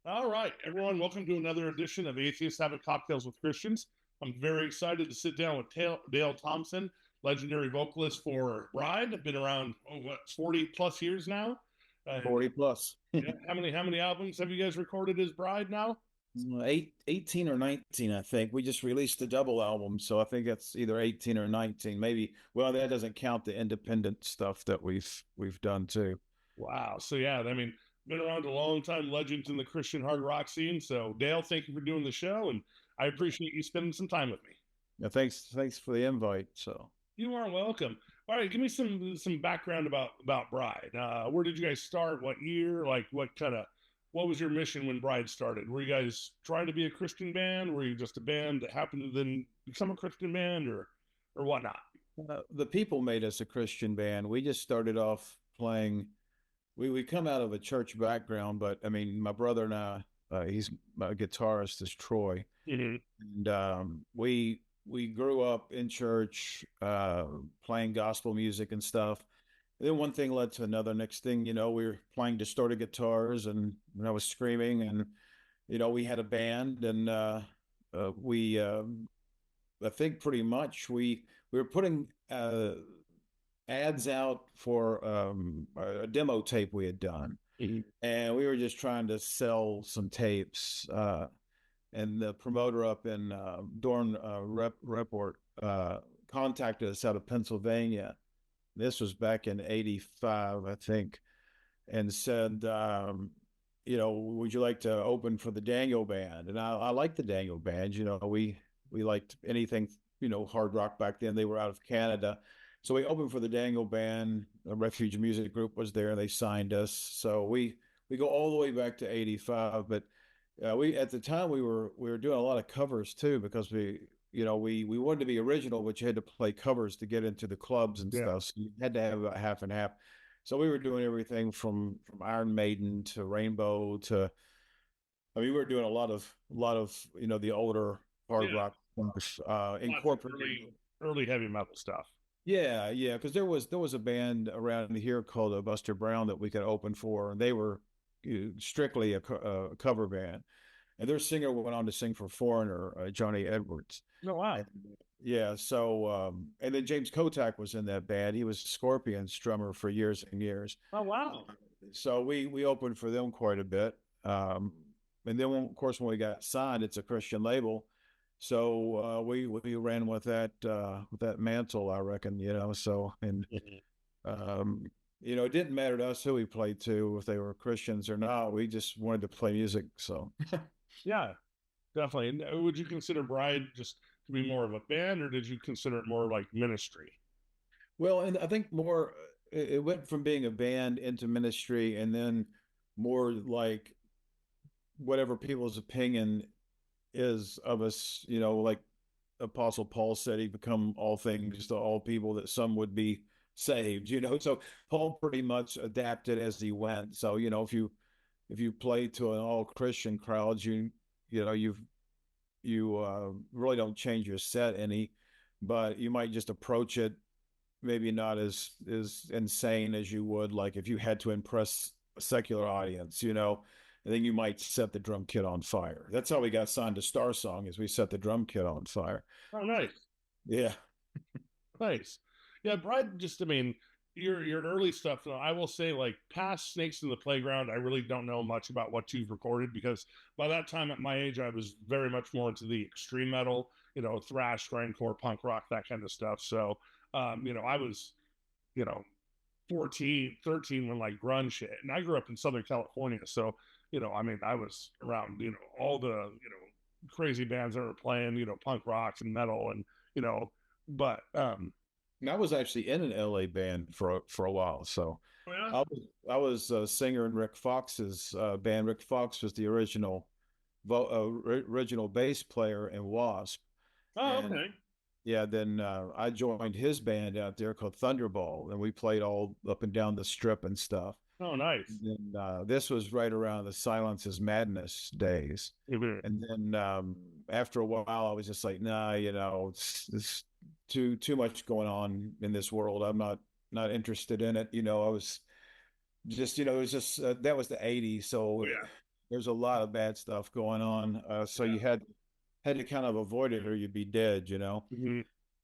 All right, everyone, welcome to another edition of Atheists Having Cocktails with Christians. I'm very excited to sit down with Dale Thompson, legendary vocalist for Bride. I've been around, 40 plus years now. And 40 plus. yeah, how many albums have you guys recorded as Bride now? 18 or 19, I think. We just released a double album, so I think that's either 18 or 19. Maybe, well, that doesn't count the independent stuff that we've done too. Wow. So yeah, I mean, been around a long time, legends in the Christian hard rock scene. So Dale, thank you for doing the show, and I appreciate you spending some time with me. Yeah, thanks for the invite. So, You are welcome. All right, give me some background about Bride. Where did you guys start? What year? Like what was your mission when Bride started? Were you guys trying to be a Christian band? Were you just a band that happened to then become a Christian band, or whatnot? the people made us a Christian band. We just started off playing. We come out of a church background, but I mean, my brother and I, he's my guitarist is Troy, Mm-hmm. and we grew up in church, playing gospel music and stuff. And then one thing led to another. Next thing you know, we were playing distorted guitars, and I was screaming, and we had a band, and we I think pretty much we were putting ads out for a demo tape we had done, Mm-hmm. and we were just trying to sell some tapes. And the promoter up in Dorn Report contacted us out of Pennsylvania. This was back in '85, I think, and said, would you like to open for the Daniel Band? And I liked the Daniel Band. We liked anything, hard rock back then. They were out of Canada. So we opened for the Daniel Band. A Refuge Music Group was there, and they signed us. So we go all the way back to '85. But we at the time we were doing a lot of covers too, because we wanted to be original, but you had to play covers to get into the clubs and Yeah. stuff. So you had to have about half and half. So we were doing everything from Iron Maiden to Rainbow to, I mean, we were doing a lot of the older hard Yeah. rock songs, Lots of incorporating. early heavy metal stuff. Yeah, yeah, because there was a band around here called Buster Brown that we could open for, and they were strictly a cover band, and their singer went on to sing for Foreigner, Johnny Edwards. Oh wow. And, yeah, so and then James Kotak was in that band. He was Scorpions drummer for years and years. Oh wow. So we opened for them quite a bit. And then of course when we got signed, it's a Christian label. So we ran with that mantle, I reckon, So and Mhm. um, it didn't matter to us who we played to, if they were Christians or not. We just wanted to play music. So Yeah, definitely. And would you consider Bride just to be more of a band, or did you consider it more like ministry? well, and I think more it went from being a band into ministry, and then more like whatever people's opinion is of us, like Apostle Paul said, he become all things to all people that some would be saved. So Paul pretty much adapted as he went. So, if you play to an all Christian crowd, you know, you really don't change your set any, but you might just approach it maybe not as insane as you would like if you had to impress a secular audience. And then you might set the drum kit on fire. That's how we got signed to Star Song, is we set the drum kit on fire. Oh, nice, Yeah. nice. Yeah, Bride. Just, I mean, your early stuff. Though, I will say, like past Snakes in the Playground, I really don't know much about what you've recorded because by that time at my age, I was very much more into the extreme metal, thrash, grindcore, punk rock, that kind of stuff. So, I was, you know, 14, 13 when like grunge hit. And I grew up in Southern California. So, I mean, I was around, all the, crazy bands that were playing, punk rocks and metal and, but, And I was actually in an LA band for a while. So oh, yeah. I was a singer in Rick Fox's band. Rick Fox was the original bass player in Wasp. Oh, And okay. yeah, then I joined his band out there called Thunderball, and we played all up and down the strip and stuff. Oh, nice. And this was right around the Silence is Madness days. Mhm. And then after a while, I was just like, nah, it's too much going on in this world. I'm not interested in it. I was just, it was just that was the '80s, Oh, so yeah. there's a lot of bad stuff going on. So you had to kind of avoid it or you'd be dead, you know. Hmm.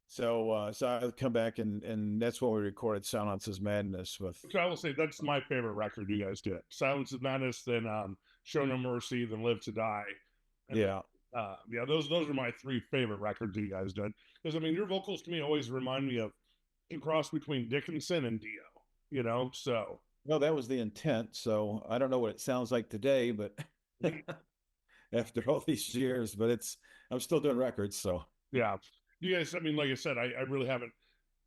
So I come back and that's when we recorded Silence is Madness with. So I will say that's my favorite record you guys did. Silence is Madness, then Show No Mercy, then Live to Die, and then Yeah. yeah, those are my three favorite records you guys did. Because I mean, your vocals to me always remind me of a cross between Dickinson and Dio. You know, so Well, that was the intent. So I don't know what it sounds like today, but after all these years, but I'm still doing records. So yeah, you guys. I mean, like I said, I really haven't.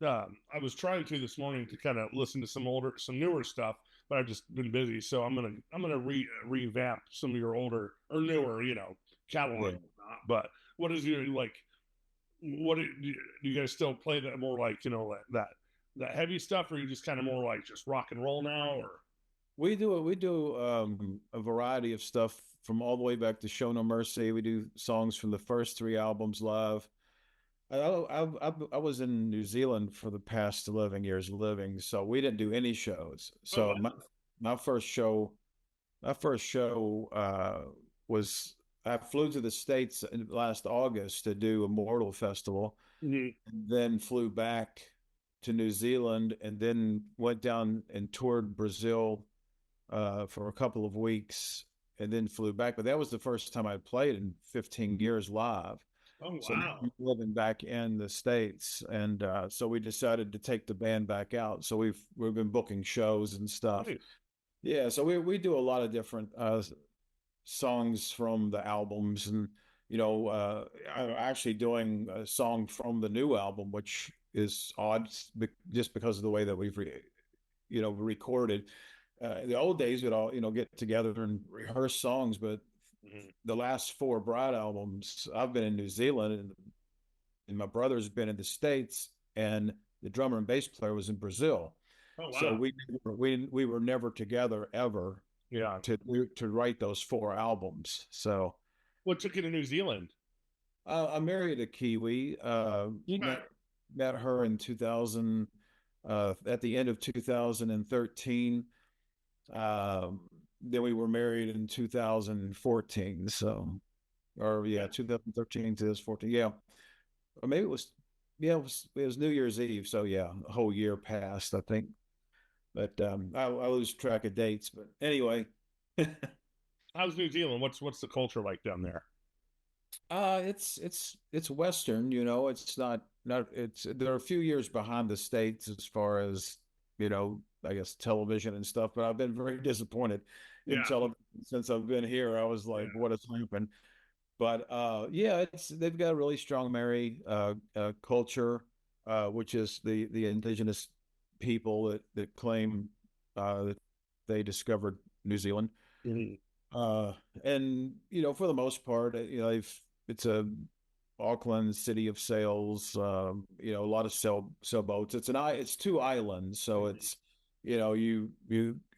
I was trying to this morning to kind of listen to some newer stuff, but I've just been busy. So I'm gonna revamp some of your older or newer, catalog. yeah. But what is your like? What do you guys still play that more like that heavy stuff, or you just kind of more like just rock and roll now, or We do a variety of stuff from all the way back to Show No Mercy. We do songs from the first three albums live. I was in New Zealand for the past 11 years living, so we didn't do any shows. oh So my first show, my first show was I flew to the States in last August to do Immortal Festival, wow. then flew back to New Zealand, and then went down and toured Brazil for a couple of weeks, and then flew back. But that was the first time I played in 15 years live. Oh So now wow, I'm living back in the States, and so we decided to take the band back out. So we've been booking shows and stuff. nice. Yeah, so we do a lot of different songs from the albums, and I'm actually doing a song from the new album, which is odd just because of the way that recorded. The old days we'd all get together and rehearse songs, but Mhm. the last four Bride albums, I've been in New Zealand, and my brother's been in the States, and the drummer and bass player was in Brazil. Oh So wow, we were never together ever yeah. to write those four albums. So What took you to New Zealand? I married a Kiwi. Okay. Met her in 2000, at the end of 2013. Then we were married in 2014. So, or yeah, 2013 to 2014. Yeah, or maybe it was, yeah, it was New Year's Eve. So yeah, a whole year passed, I think. But I lose track of dates. But anyway, How's New Zealand? What's the culture like down there? it's Western. It's not it's they're a few years behind the States as far as I guess television and stuff. But I've been very disappointed in Yeah, television since I've been here. I was like, yeah. what has happened? But yeah, they've got a really strong Maori culture, which is the indigenous people that claim that they discovered New Zealand. Mhm. Uh, and for the most part, it's a Auckland city of sails. A lot of sailboats. It's two islands, so Mhm. you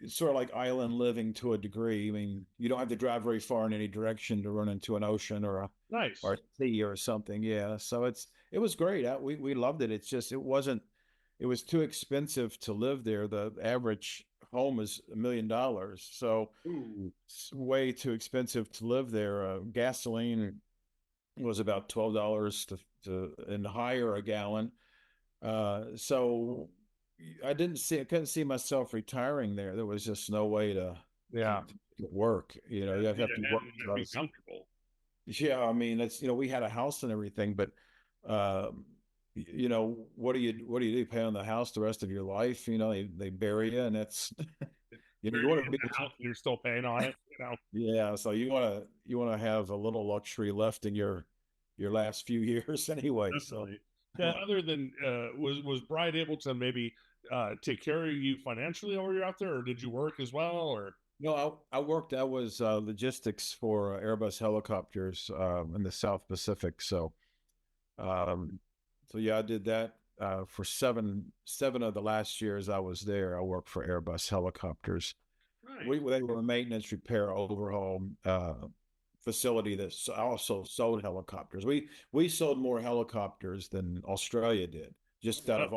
it's sort of like island living to a degree. I mean, you don't have to drive very far in any direction to run into an ocean or Nice. a sea or something. Yeah, so it was great. We loved it. It's just it was too expensive to live there. The average home is $1 million, so Ooh, it's way too expensive to live there. Gasoline was about $12 to and higher a gallon. So I couldn't see myself retiring there. There was just no way yeah. to work. Yeah, You to be have to ahead work. and be comfortable. Yeah, I mean, we had a house and everything, but what do you do? Pay on the house the rest of your life? They bury you, and that's you Bury want you to in be the house and you're still paying on it. yeah. So you want to have a little luxury left in your last few years anyway. So Definitely. Yeah. Other than was Bride able to maybe take care of you financially while you're out there, or did you work as well? Or I was logistics for Airbus helicopters in the South Pacific. Um, so yeah, I did that for seven of the last years I was there. I worked for Airbus helicopters. nice. They were a maintenance, repair, overhaul facility that also sold helicopters. We sold more helicopters than Australia did, just out of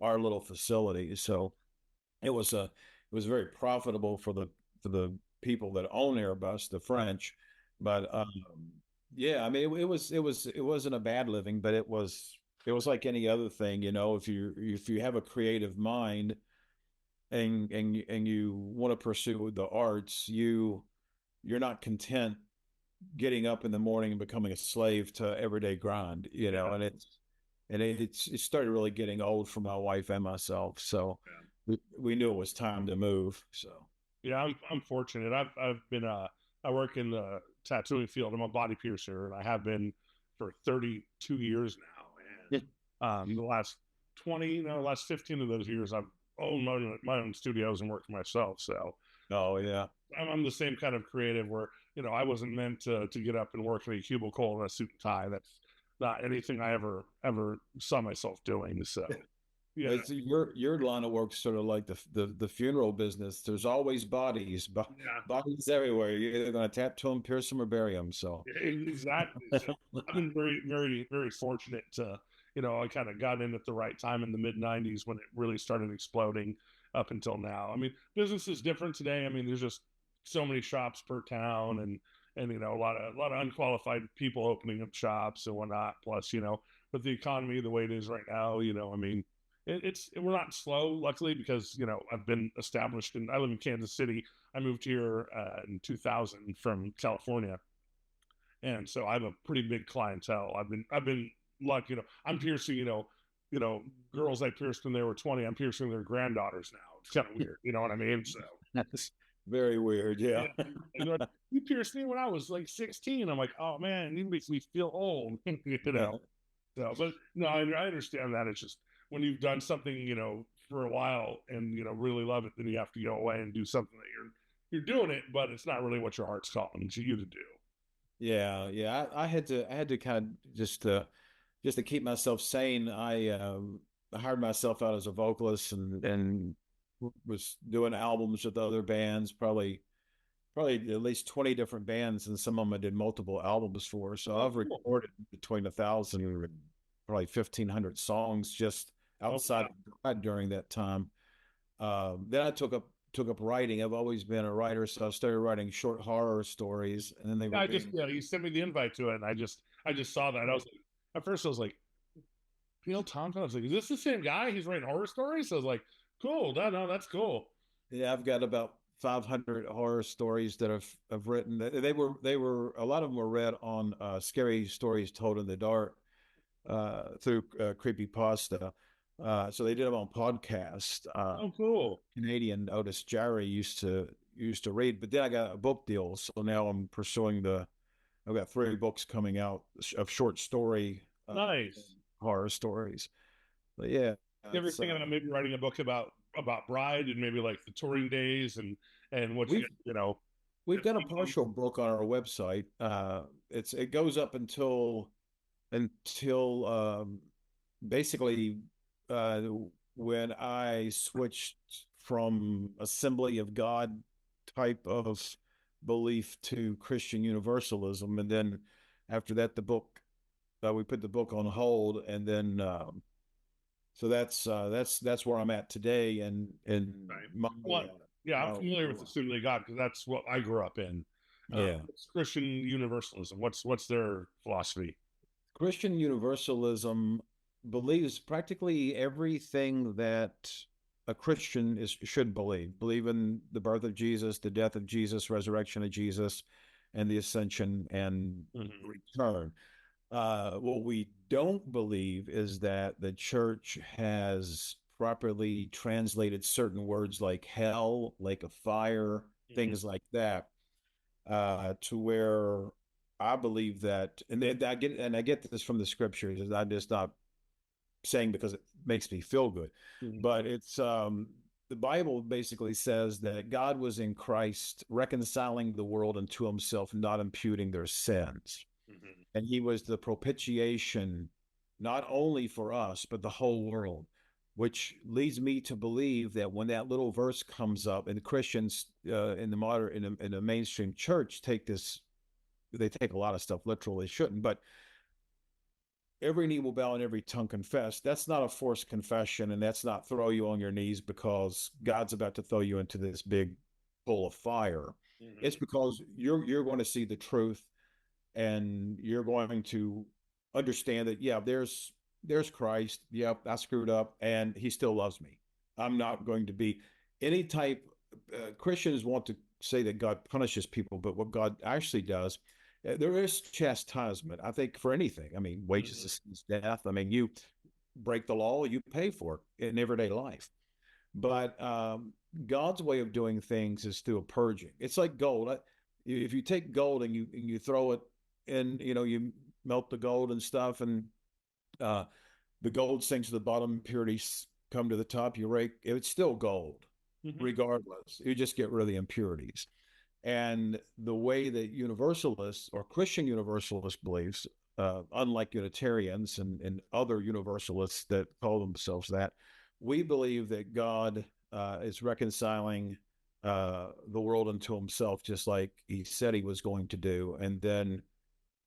our little facility. So it was very profitable for the people that own Airbus, the French. But yeah, I mean, it wasn't a bad living, but it was like any other thing, you know. If you have a creative mind and you want to pursue the arts, you're not content getting up in the morning and becoming a slave to everyday grind, you know. Yeah. It started really getting old for my wife and myself, so we knew it was time to move. So Yeah, I'm fortunate. I've been I work in the tattooing field. I'm a body piercer, and I have been for 32 years now. yeah. And the last 20, no, last 15 of those years, I've owned my own studios and worked for myself. So Oh yeah. I'm the same kind of creative where I wasn't meant to get up and work in a cubicle in a suit and tie. That's not anything I ever saw myself doing. So yeah, It's your line of work sort of like the funeral business. There's always yeah. bodies everywhere. You're either going to tattoo them, pierce them, or bury them. So Exactly. So I've been very fortunate to, I kind of got in at the right time in the mid 90s when it really started exploding up until now. I mean, business is different today. I mean, there's just so many shops per town and a lot of unqualified people opening up shops and whatnot. Plus, with the economy the way it is right now, I mean, we're not slow, luckily, because I've been established and I live in Kansas City. I moved here in 2000 from California, and so I have a pretty big clientele. I've been lucky. I'm piercing. Girls I pierced when they were 20. I'm piercing their granddaughters now. It's kind of weird. You know what I mean? So that's very weird. Yeah. yeah, you pierced me when I was like 16. I'm like, oh man, you make me feel old. So, but no, I understand that. It's just when you've done something, for a while and really love it, then you have to go away and do something that you're doing it, but it's not really what your heart's calling to you to do. Yeah, yeah. I had to kind of just to keep myself sane. I hired myself out as a vocalist and was doing albums with other bands, probably at least 20 different bands, and some of them I did multiple albums for. So Oh, I've cool. recorded between 1,000 and probably 1,500 songs just Oh, outside wow. of God during that time. Then I took up writing. I've always been a writer, so I started writing short horror stories, and then they Yeah, were being you sent me the invite to it, and I just saw that. I was like, at first I was like, Dale Thompson. I was like, is this the same guy? He's writing horror stories. So I was like, cool. No, that's cool. yeah, I've got about 500 horror stories that I've written. They were a lot of them were read on Scary Stories Told in the Dark through Creepypasta. So they did them on podcast. Oh, cool. Canadian Otis Jarry used to read, but then I got a book deal, so now I'm pursuing the. I've got 3 books coming out of short story Nice. horror stories. But yeah, You ever it's thinking about maybe writing a book about Bride and maybe like the touring days and what we've we've got a um, partial book on our website. It goes up until basically uh, when I switched from Assembly of God type of belief to Christian Universalism, and then after that, we put the book on hold, and then so that's where I'm at today, and right. my What? Yeah, I'm my familiar with the Assembly of God because that's what I grew up in. yeah. It's Christian Universalism. What's their philosophy? Christian Universalism believes practically everything that a Christian should believe in the birth of Jesus, the death of Jesus, resurrection of Jesus, and the ascension and Mm-hmm. return. What we don't believe is that the church has properly translated certain words like hell, lake of fire, Mm-hmm. things like that, to where I believe that, and I get this from the scriptures. I'm just not saying because it makes me feel good, Mm-hmm. but it's the Bible basically says that God was in Christ reconciling the world unto Himself, not imputing their sins, Mm-hmm. and He was the propitiation not only for us but the whole world. Which leads me to believe that when that little verse comes up, and the Christians in the in the mainstream church they take a lot of stuff literal. They shouldn't, but every knee will bow and every tongue confess. That's not a forced confession, and that's not throw you on your knees because God's about to throw you into this big pool of fire. It's because you're going to see the truth, and you're going to understand that, yeah, there's Christ. Yep, I screwed up, and he still loves me. I'm not going to be any type. Christians want to say that God punishes people, but what God actually does, there is chastisement. I think for anything. I mean, wages of sin is death. I mean, you break the law, you pay for it in everyday life. But God's way of doing things is through a purging. It's like gold. If you take gold and you throw it in, you melt the gold and stuff, and uh, the gold sinks to the bottom, impurities come to the top. You rake, it's still gold, regardless. You just get rid of the impurities. And the way that Universalists or Christian Universalist believes, unlike Unitarians and other Universalists that call themselves that, we believe that God is reconciling the world unto himself, just like he said he was going to do. And then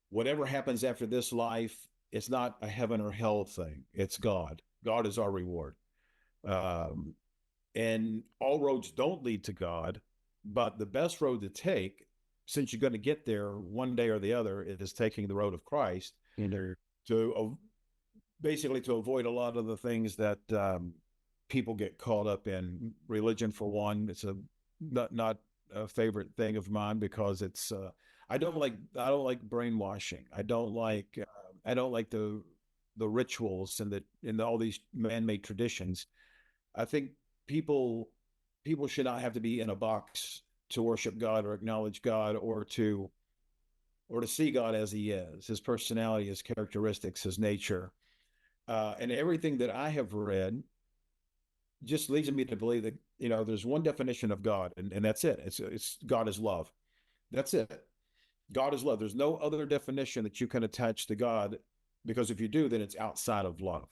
whatever happens after this life, it's not a heaven or hell thing. It's God. God is our reward. Um, and all roads don't lead to God, but the best road to take, since you're going to get there one day or the other, is taking the road of Christ to basically to avoid a lot of the things that people get caught up in. Religion, for one, it's a not a favorite thing of mine, because it's I don't like brainwashing. I don't like the rituals and all these man-made traditions. I think people people should not have to be in a box to worship God or acknowledge God, or to see God as he is, his personality, his characteristics, his nature. And everything that I have read just leads me to believe that, there's one definition of God, and that's it. It's God is love. That's it. God is love. There's no other definition that you can attach to God, because if you do, then it's outside of love.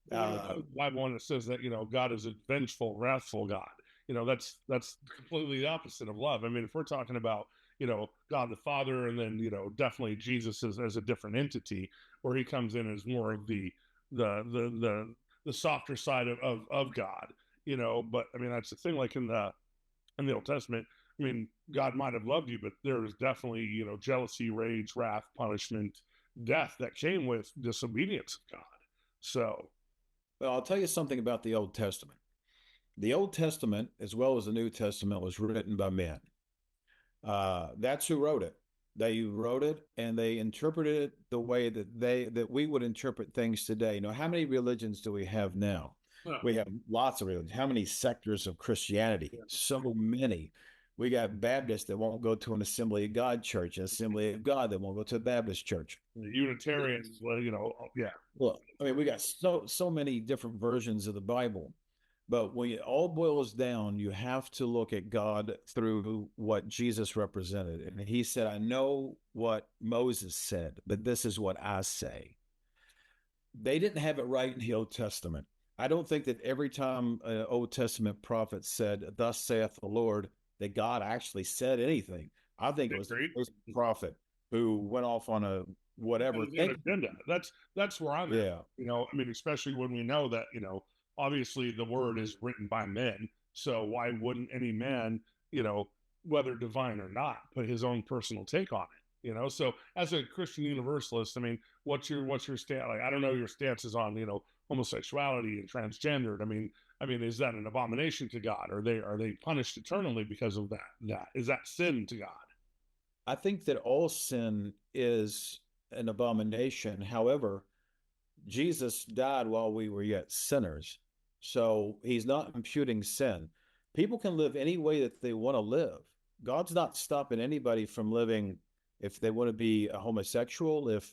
The Bible one that says that God is a vengeful, wrathful God. That's completely the opposite of love. I mean, if we're talking about God the Father, and then definitely Jesus as a different entity, where he comes in as more of the softer side of God. But I mean, that's the thing. Like in the Old Testament, I mean, God might have loved you, but there was definitely jealousy, rage, wrath, punishment, death that came with disobedience of God. So Well, I'll tell you something about the Old Testament. The Old Testament, as well as the New Testament, was written by men. That's who wrote it. They wrote it, and they interpreted it the way that we would interpret things today. How many religions do we have now? We have lots of religions. How many sectors of Christianity? So many. We got Baptists that won't go to an Assembly of God church, an Assembly of God that won't go to a Baptist church. Unitarians, well, yeah. Well, I mean, we got so many different versions of the Bible. But when it all boils down, you have to look at God through what Jesus represented. And he said, I know what Moses said, but this is what I say. They didn't have it right in the Old Testament. I don't think that every time an Old Testament prophet said, thus saith the Lord, that God actually said anything. I think it was the prophet who went off on a whatever thing. That's where I'm at. I mean, especially when we know that, obviously the word is written by men. So why wouldn't any man, whether divine or not, put his own personal take on it? So as a Christian Universalist, I mean, what's your stance? Like, I don't know your stances on, homosexuality and transgendered. I mean, is that an abomination to God? Are they punished eternally because of that? Is that sin to God? I think that all sin is an abomination. However, Jesus died while we were yet sinners. So he's not imputing sin. People can live any way that they want to live. God's not stopping anybody from living if they want to be a homosexual, if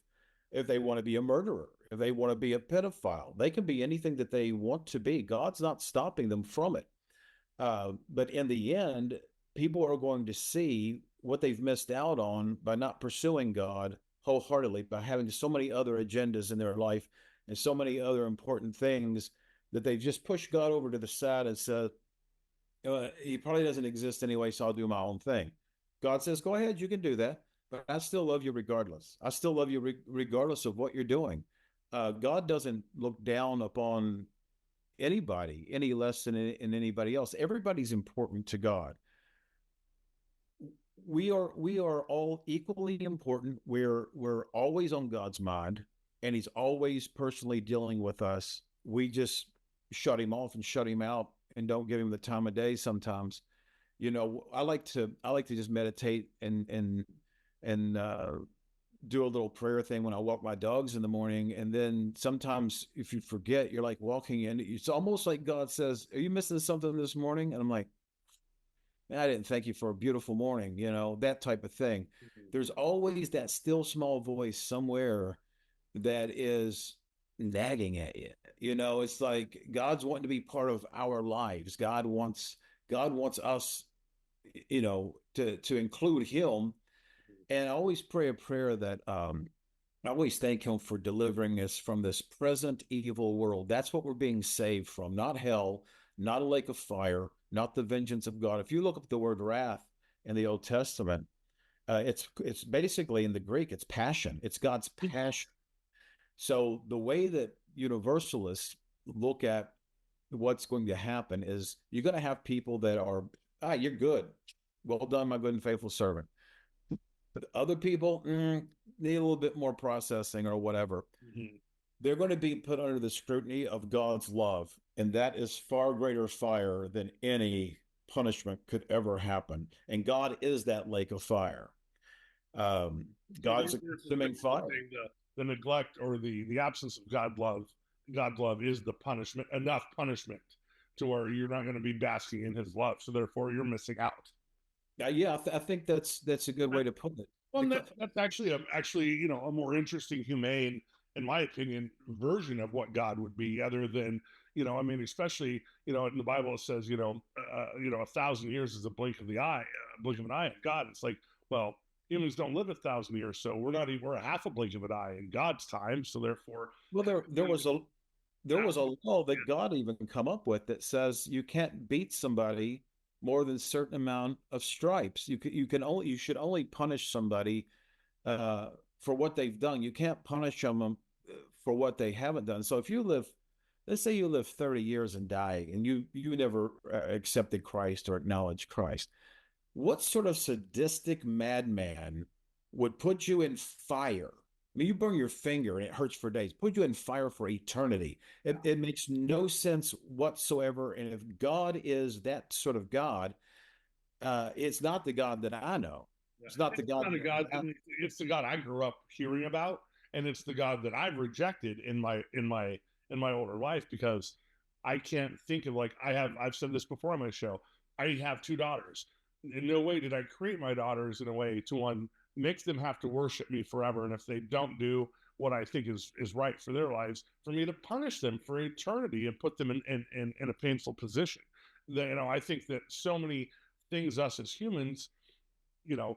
they want to be a murderer, if they want to be a pedophile. They can be anything that they want to be. God's not stopping them from it. But in the end, people are going to see what they've missed out on by not pursuing God wholeheartedly, by having so many other agendas in their life and so many other important things, that they just push God over to the side and said, he probably doesn't exist anyway, so I'll do my own thing. God says, go ahead, you can do that, but I still love you regardless. I still love you regardless of what you're doing. God doesn't look down upon anybody any less than anybody else. Everybody's important to God. we are all equally important. We're always on God's mind, and He's always personally dealing with us. We just shut Him off and shut Him out and don't give Him the time of day sometimes. I like to just meditate and do a little prayer thing when I walk my dogs in the morning. And then sometimes if you forget, you're like walking in, it's almost like God says, "Are you missing something this morning?" And I'm like, "Man, I didn't thank you for a beautiful morning," that type of thing. Mhm. There's always that still small voice somewhere that is nagging at you. It's like God's wanting to be part of our lives. God wants us, to include Him. And I always pray a prayer that I always thank Him for delivering us from this present evil world. That's what we're being saved from, not hell, not a lake of fire, not the vengeance of God. If you look up the word wrath in the Old Testament, it's basically in the Greek, it's passion. It's God's passion. So the way that universalists look at what's going to happen is you're going to have people that are, you're good. Well done, my good and faithful servant. But other people need a little bit more processing or whatever. Mhm. They're going to be put under the scrutiny of God's love. And that is far greater fire than any punishment could ever happen. And God is that lake of fire. Um, Yeah, God's a there's this big consuming fire. thing, the neglect or the absence of God love is the punishment, enough punishment to where you're not going to be basking in His love. So therefore, you're missing out. Yeah, I think that's a good way to put it. Well, and Because that's actually a more interesting, humane, in my opinion, version of what God would be, other than I mean, especially in the Bible it says 1,000 years is a blink of the eye, a blink of an eye. And God, it's like, well, humans don't live 1,000 years, so we're a half a blink of an eye in God's time. So therefore, well, there was a law that God even come up with that says you can't beat somebody more than a certain amount of stripes. You should only punish somebody for what they've done. You can't punish them for what they haven't done. So if you live, let's say you live 30 years and die, and you never accepted Christ or acknowledged Christ, what sort of sadistic madman would put you in fire? I mean, you burn your finger and it hurts for days. Put you in fire for eternity. It makes no sense whatsoever. And if God is that sort of God, it's not the God that I know. yeah. It's not the It's God not a God. that It's the God I grew up hearing about, and it's the God that I've rejected in my older life, because I can't think of, like, I've said this before on my show. I have two daughters. In no way did I create my daughters in a way to, one, make them have to worship me forever, and if they don't do what I think is right for their lives, for me to punish them for eternity and put them in a painful position. I think that so many things, us as humans,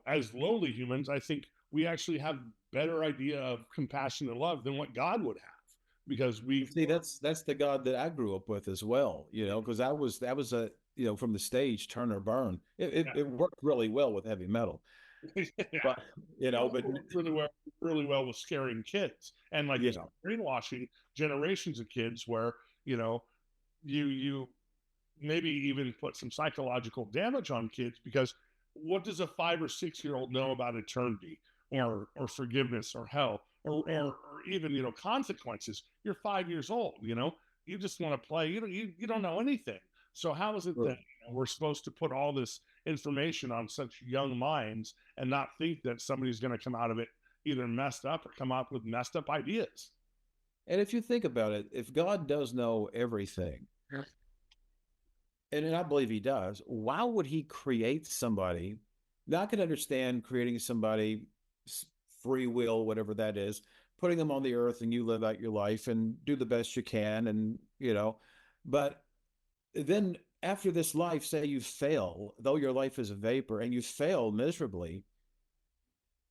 as lowly humans, I think we actually have better idea of compassion and love than what God would have, because we. see, that's the God that I grew up with as well, because that was a, from the stage, turn or burn. It worked really well with heavy metal. Yeah, yeah. But but Really well with scaring kids, and, like you said, yeah. brainwashing generations of kids, where you maybe even put some psychological damage on kids, because what does a 5 or 6 year old know about eternity, or forgiveness, or hell, or even consequences? You're 5 years old. You just want to play. You don't know anything. So how is it that we're supposed to put all this information on such young minds and not think that somebody's going to come out of it either messed up or come up with messed up ideas? And if you think about it, if God does know everything, and I believe He does, why would He create somebody? Now I can understand creating somebody, free will, whatever that is, putting them on the earth, and you live out your life and do the best you can, and but then after this life, say you fail, though your life is a vapor, and you fail miserably,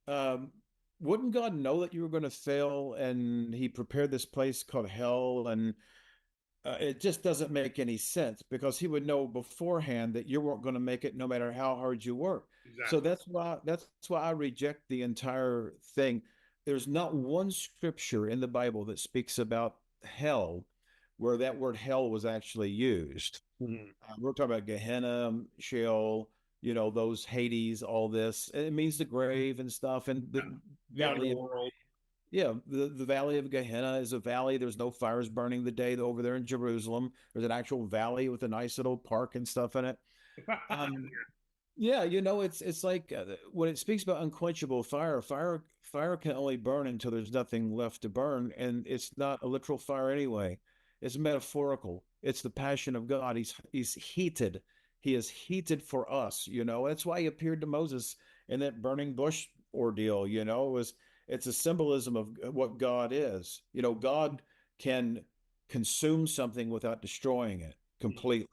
um, wouldn't God know that you were going to fail, and He prepared this place called hell? And it just doesn't make any sense, because He would know beforehand that you weren't going to make it no matter how hard you work. So Exactly. that's why I reject the entire thing. There's not one scripture in the Bible that speaks about hell where that word hell was actually used. Mhm. We're talking about Gehenna, Sheol. those Hades, all this. It means the grave and stuff. And the The valley of, underworld. yeah, the valley of Gehenna is a valley. There's no fires burning the day over there in Jerusalem. There's an actual valley with a nice little park and stuff in it. Um, yeah, it's like when it speaks about unquenchable fire, fire can only burn until there's nothing left to burn, and it's not a literal fire anyway. It's metaphorical. It's the passion of God. He's heated. He is heated for us. That's why he appeared to Moses in that burning bush ordeal. It's a symbolism of what God is. God can consume something without destroying it completely.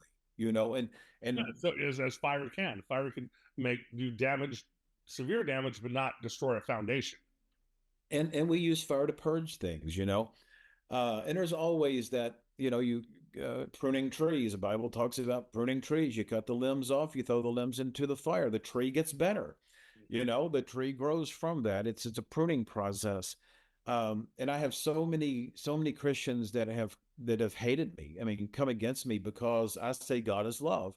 And So as fire can. Fire can do damage, severe damage, but not destroy a foundation. and we use fire to purge things. And there's always that, you pruning trees. The Bible talks about pruning trees. You cut the limbs off, you throw the limbs into the fire, the tree gets better. The tree grows from that. It's a pruning process. And I have so many Christians that have hated me. I mean, come against me because I say God is love.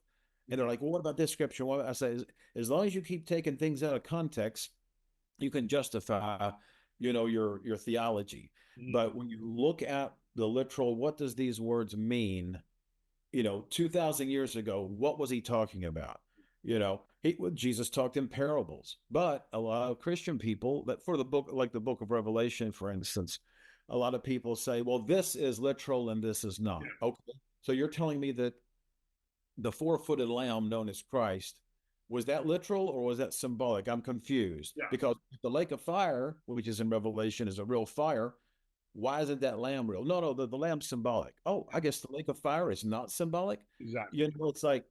And they're like, well, what about this scripture? What I say, as long as you keep taking things out of context, you can justify, your theology. But when you look at the literal, what does these words mean? 2,000 years ago, what was he talking about? Jesus talked in parables, but a lot of Christian people that for the book, like the book of Revelation, for instance, a lot of people say, well, this is literal and this is not. Yeah. Okay. So you're telling me that the four-footed lamb known as Christ, was that literal or was that symbolic? I'm confused Yeah. because the lake of fire, which is in Revelation, is a real fire. Why isn't that lamb real? No, the lamb's symbolic. Oh, I guess the lake of fire is not symbolic. Exactly. It's like,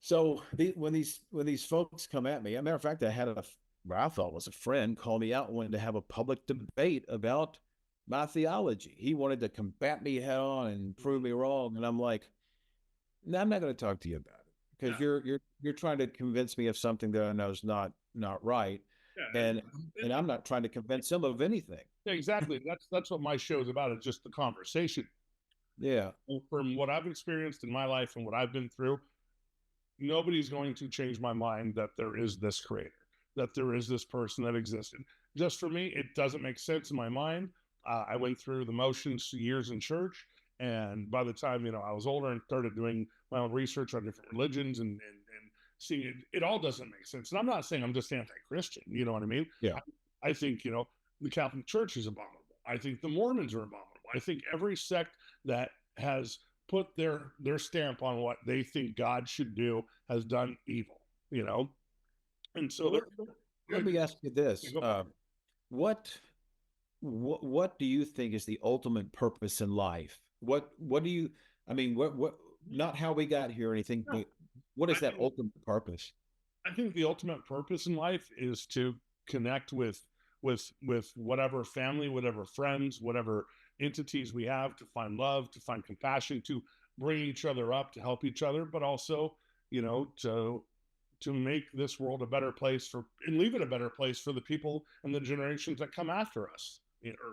so when these folks come at me, as a matter of fact, I had what I thought was a friend call me out and wanted to have a public debate about my theology. He wanted to combat me head on and prove me wrong, and I'm like, no, I'm not going to talk to you about it because Yeah. you're trying to convince me of something that I know is not right, Yeah. and I'm not trying to convince him of anything. Yeah, exactly. That's what my show is about. It's just the conversation. Yeah, From what I've experienced in my life and what I've been through, nobody's going to change my mind that there is this creator, that there is this person that existed. Just for me, it doesn't make sense in my mind. I went through the motions years in church. And by the time, I was older and started doing my own research on different religions and seeing it all doesn't make sense. And I'm not saying I'm just anti-Christian. You know what I mean? yeah. I think, the Catholic Church is abominable. I think the Mormons are abominable. I think every sect that has put their stamp on what they think God should do has done evil, And so Well, let me ask you this: what what do you think is the ultimate purpose in life? What do you? I mean, what? Not how we got here or anything, no, but what I is that think ultimate purpose? I think the ultimate purpose in life is to connect with whatever family, whatever friends, whatever entities we have, to find love, to find compassion, to bring each other up, to help each other, but also, to make this world a better place and leave it a better place for the people and the generations that come after us.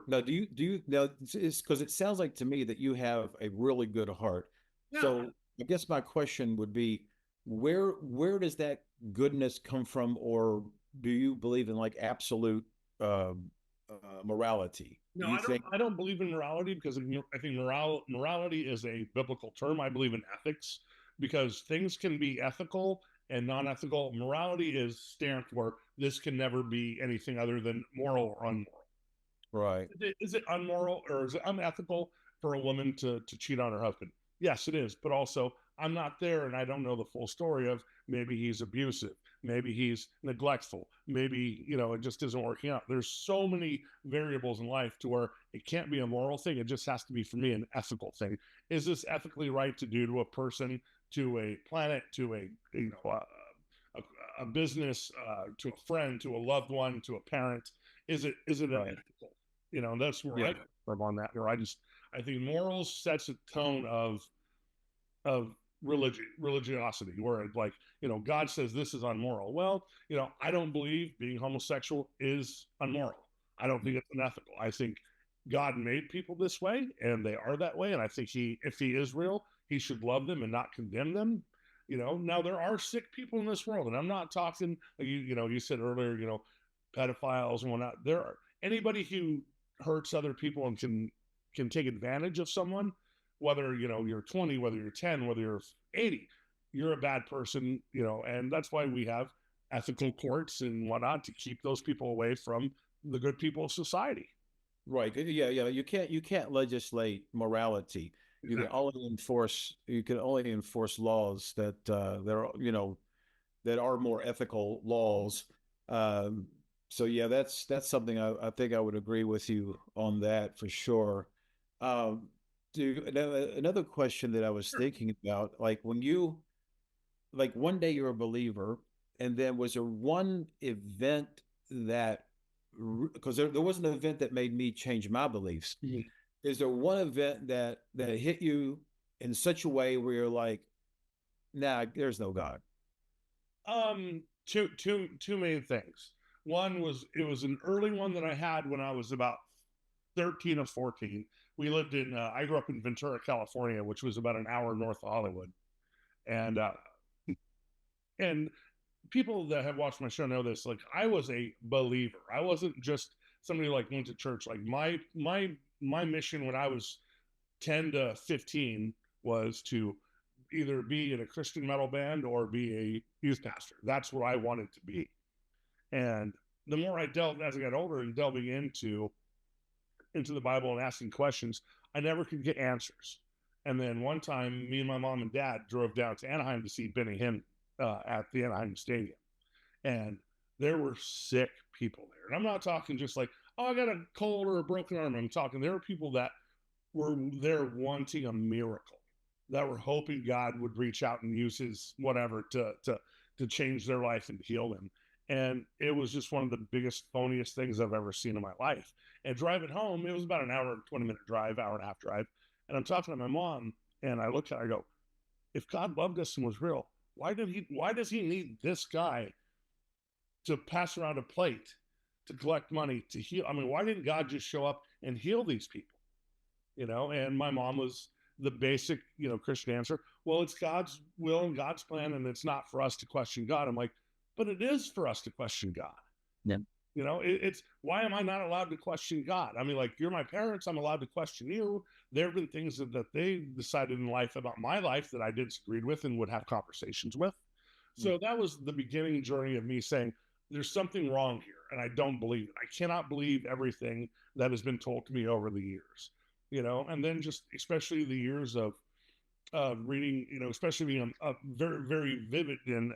Now, do you now? It's because it sounds like to me that you have a really good heart. Yeah. So I guess my question would be, where does that goodness come from, or do you believe in like absolute um, morality? Do No, you I don't. think? I don't believe in morality because I think morality is a biblical term. I believe in ethics because things can be ethical and non-ethical. Morality is stamped where this can never be anything other than moral or unmoral. Right. Is it unmoral or is it unethical for a woman to cheat on her husband? Yes, it is. But also, I'm not there and I don't know the full story of maybe he's abusive, maybe he's neglectful, maybe, it just isn't working out. There's so many variables in life to where it can't be a moral thing. It just has to be, for me, an ethical thing. Is this ethically right to do to a person, to a planet, to a business, to a friend, to a loved one, to a parent? Is it Right. unethical? That's where Yeah. I come from on that. Or I think morals sets a tone of religiosity, where it's like, God says this is unmoral. Well, I don't believe being homosexual is unmoral. I don't think it's unethical. I think God made people this way and they are that way. And I think if he is real, he should love them and not condemn them. Now there are sick people in this world, and I'm not talking, you said earlier, pedophiles and whatnot. There are anybody who hurts other people and can take advantage of someone, whether, you're 20, whether you're 10, whether you're 80, you're a bad person, and that's why we have ethical courts and whatnot to keep those people away from the good people of society. Right. Yeah, yeah. You can't legislate morality. Exactly. You can only enforce laws that are more ethical laws. Um, so yeah, that's something I think I would agree with you on that for sure. Another question that I was Sure. thinking about, like when you like one day you're a believer, and then was there one event that because there was an event that made me change my beliefs. Mhm. Is there one event that hit you in such a way where you're like, nah, there's no God? Two main things. One was, it was an early one that I had when I was about 13 or 14. We lived in I grew up in Ventura, California, which was about an hour north of Hollywood. And people that have watched my show know this. Like, I was a believer. I wasn't just somebody like went to church. Like, my mission when I was 10 to 15 was to either be in a Christian metal band or be a youth pastor. That's what I wanted to be. And the more I delved as I got older and delving into the Bible and asking questions, I never could get answers. And then one time, me and my mom and dad drove down to Anaheim to see Benny Hinn at the Anaheim Stadium, and there were sick people there. And I'm not talking just like, oh, I got a cold or a broken arm. I'm talking there were people that were there wanting a miracle, that were hoping God would reach out and use his whatever to change their life and heal them. And it was just one of the biggest, phoniest things I've ever seen in my life. And driving home, it was about an hour and 20-minute drive, hour and a half drive. And I'm talking to my mom, and I look at her, I go, if God loved us and was real, why does he need this guy to pass around a plate to collect money to heal? I mean, why didn't God just show up and heal these people? And my mom was the basic, Christian answer. Well, it's God's will and God's plan, and it's not for us to question God. I'm like, but it is for us to question God. Yeah. It's why am I not allowed to question God? I mean, like, you're my parents, I'm allowed to question you. There have been things that they decided in life about my life that I disagreed with and would have conversations with. So that was the beginning journey of me saying, there's something wrong here, and I don't believe it. I cannot believe everything that has been told to me over the years. And then just especially the years of reading, especially being a very, very vivid and,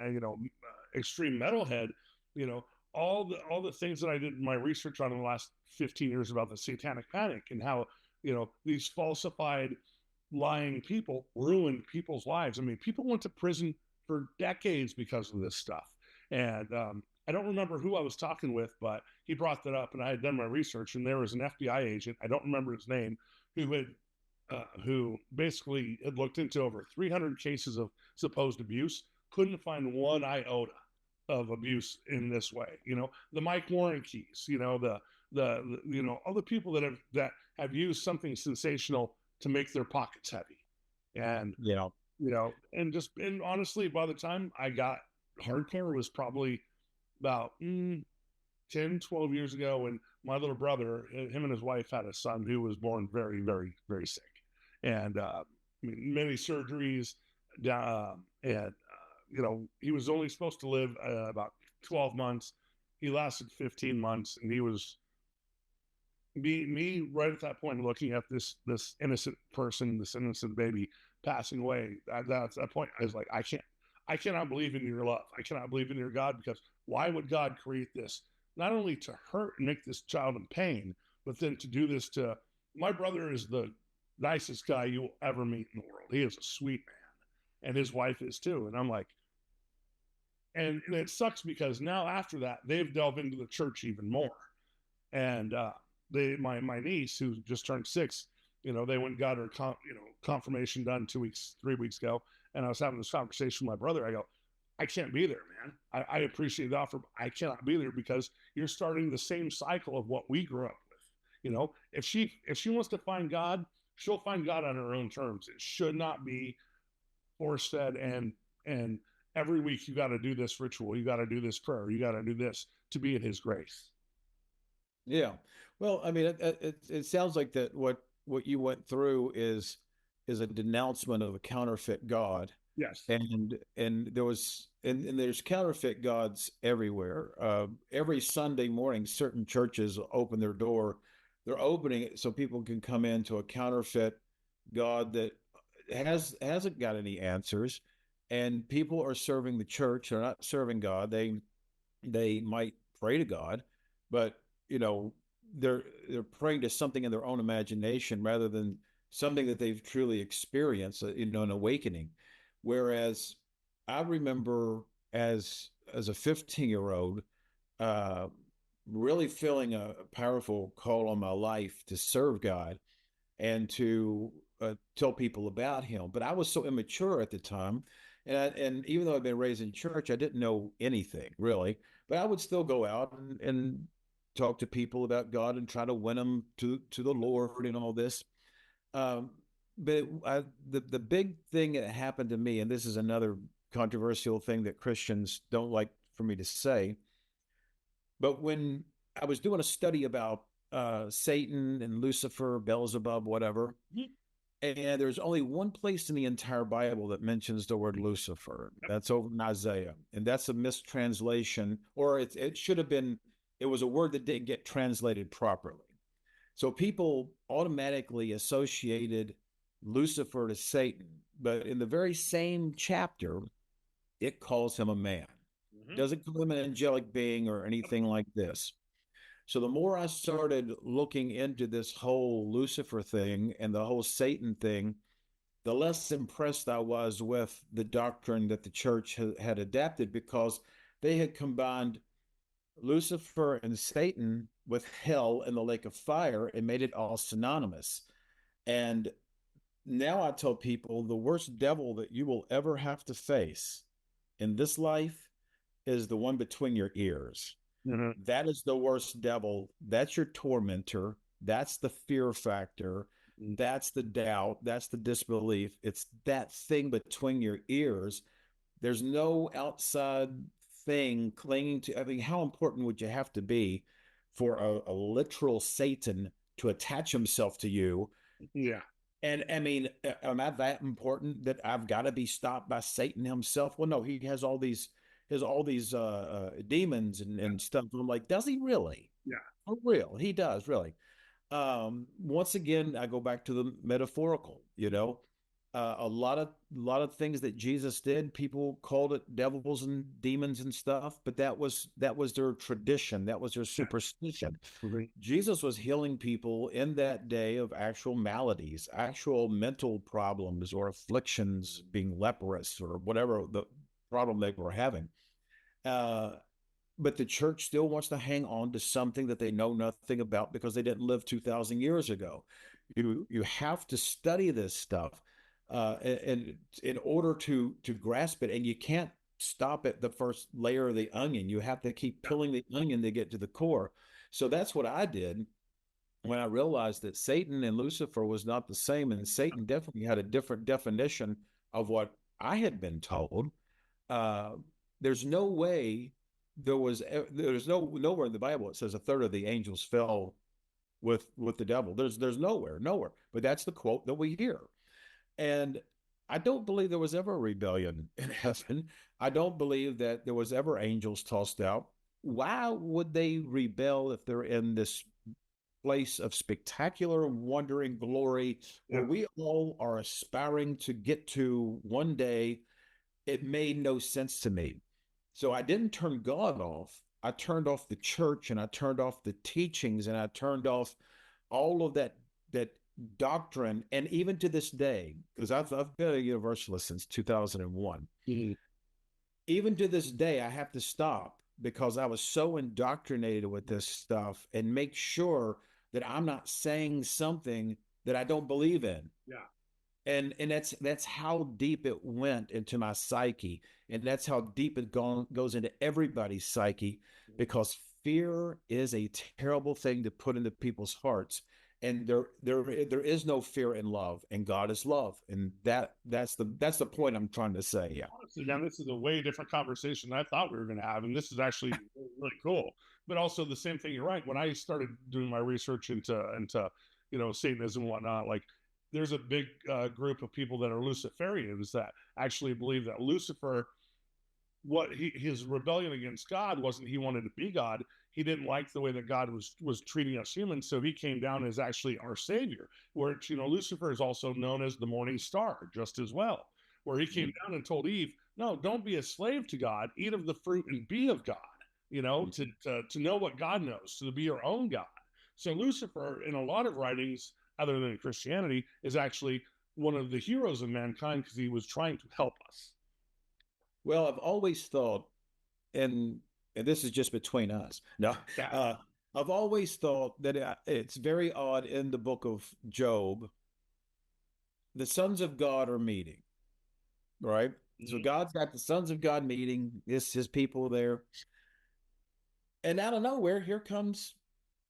extreme metalhead, you know, all the things that I did in my research on in the last 15 years about the satanic panic and how, these falsified lying people ruined people's lives. I mean, people went to prison for decades because of this stuff. And I don't remember who I was talking with, but he brought that up, and I had done my research, and there was an FBI agent, I don't remember his name, who basically had looked into over 300 cases of supposed abuse, couldn't find one iota of abuse in this way. The Mike Warren keys, all the people that have used something sensational to make their pockets heavy. And Yeah. and honestly, by the time I got hardcore, was probably about 10, 12 years ago, when my little brother, him and his wife, had a son who was born very, very, very sick. And many surgeries, and he was only supposed to live about 12 months. He lasted 15 months, and he was me right at that point, looking at this innocent person, this innocent baby passing away. That's that point. I was like, I cannot believe in your love. I cannot believe in your God, because why would God create this not only to hurt and make this child in pain, but then to do this to my brother? Is the nicest guy you will ever meet in the world. He is a sweet man, and his wife is too. And I'm like, and it sucks because now after that they've delved into the church even more. And my niece, who just turned 6, they went and got her confirmation done 2 weeks, 3 weeks ago. And I was having this conversation with my brother. I go, I can't be there, man. I appreciate the offer, but I cannot be there, because you're starting the same cycle of what we grew up with. If she wants to find God, she'll find God on her own terms. It should not be force fed and And every week you got to do this ritual, you got to do this prayer, you got to do this to be in his grace. Yeah. Well, I mean, it sounds like that what you went through is a denouncement of a counterfeit God, Yes. and there was and there's counterfeit gods everywhere. Every Sunday morning, certain churches open their door. They're opening it so people can come into a counterfeit God that hasn't got any answers, and people are serving the church. They're not serving God. They might pray to God, but you know they're praying to something in their own imagination rather than something that they've truly experienced, an awakening. Whereas I remember as a 15-year-old, uh, really feeling a powerful call on my life to serve God and to tell people about him. But I was so immature at the time. And even though I'd been raised in church, I didn't know anything really. But I would still go out and talk to people about God and try to win them to the Lord and all this. Um, the big thing that happened to me, and this is another controversial thing that Christians don't like for me to say, but when I was doing a study about Satan and Lucifer, Beelzebub, whatever, and there's only one place in the entire Bible that mentions the word Lucifer. That's over in Isaiah, and that's a mistranslation, or it should have been. It was a word that didn't get translated properly. So people automatically associated Lucifer to Satan, but in the very same chapter, it calls him a man. Mm-hmm. Doesn't call him an angelic being or anything like this. So the more I started looking into this whole Lucifer thing and the whole Satan thing, the less impressed I was with the doctrine that the church had adapted, because they had combined Lucifer and Satan with hell and the lake of fire and made it all synonymous. And now I tell people the worst devil that you will ever have to face in this life is the one between your ears. Mm-hmm. That is the worst devil. That's your tormentor. That's the fear factor. That's the doubt. That's the disbelief. It's that thing between your ears. There's no outside thing clinging to. I mean, how important would you have to be for a literal Satan to attach himself to you? Yeah. And I mean, am I that important that I've got to be stopped by Satan himself? Well, no, he has all these demons and stuff. I'm like, does he really? Yeah. For real, he does really. Once again, I go back to the metaphorical. A lot of things that Jesus did, people called it devils and demons and stuff, but that was their tradition, that was their superstition. Mm-hmm. Jesus was healing people in that day of actual maladies, actual mental problems or afflictions, being leprous or whatever the problem they were having. But the church still wants to hang on to something that they know nothing about because they didn't live 2,000 years ago. You have to study this stuff and in order to grasp it, and you can't stop at the first layer of the onion. You have to keep peeling the onion to get to the core. So that's what I did when I realized that Satan and Lucifer was not the same, and Satan definitely had a different definition of what I had been told. Uh, there's no way there's nowhere in the Bible it says a third of the angels fell with the devil. There's nowhere. But that's the quote that we hear. And I don't believe there was ever a rebellion in heaven. I don't believe that there was ever angels tossed out. Why would they rebel if they're in this place of spectacular wondering glory where we all are aspiring to get to one day? It made no sense to me. So I didn't turn God off. I turned off the church, and I turned off the teachings, and I turned off all of that doctrine. And even to this day, because I've been a universalist since 2001. Mm-hmm. Even to this day, I have to stop because I was so indoctrinated with this stuff, and make sure that I'm not saying something that I don't believe in. Yeah. And that's how deep it went into my psyche, and that's how deep it goes into everybody's psyche, because fear is a terrible thing to put into people's hearts. and there is no fear in love, and God is love, and that's the point I'm trying to say. Yeah. Honestly, man, this is a way different conversation than I thought we were going to have, and this is actually really, really cool. But also the same thing. You're right. When I started doing my research into Satanism and whatnot, like there's a big group of people that are Luciferians that actually believe that Lucifer, his rebellion against God wasn't he wanted to be God. He didn't like the way that God was treating us humans, so he came down as actually our savior. Where Lucifer is also known as the morning star, just as well. Where he came down and told Eve, "No, don't be a slave to God. Eat of the fruit and be of God. To know what God knows, to be your own God." So Lucifer, in a lot of writings other than Christianity, is actually one of the heroes of mankind because he was trying to help us. Well, I've always thought, and this is just between us. No, I've always thought that it's very odd in the book of Job. The sons of God are meeting, right? So God's got the sons of God meeting, his people there. And out of nowhere, here comes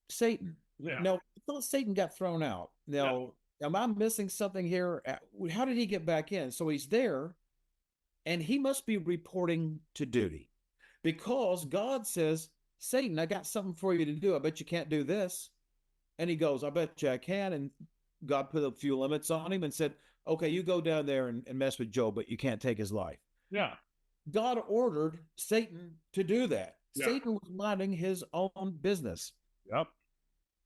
Satan. Yeah. Now, I thought Satan got thrown out. Now, am I missing something here? How did he get back in? So he's there, and he must be reporting to duty because God says, Satan, I got something for you to do. I bet you can't do this. And he goes, I bet you I can. And God put a few limits on him and said, okay, you go down there and mess with Job, but you can't take his life. Yeah. God ordered Satan to do that. Yeah. Satan was minding his own business. Yep.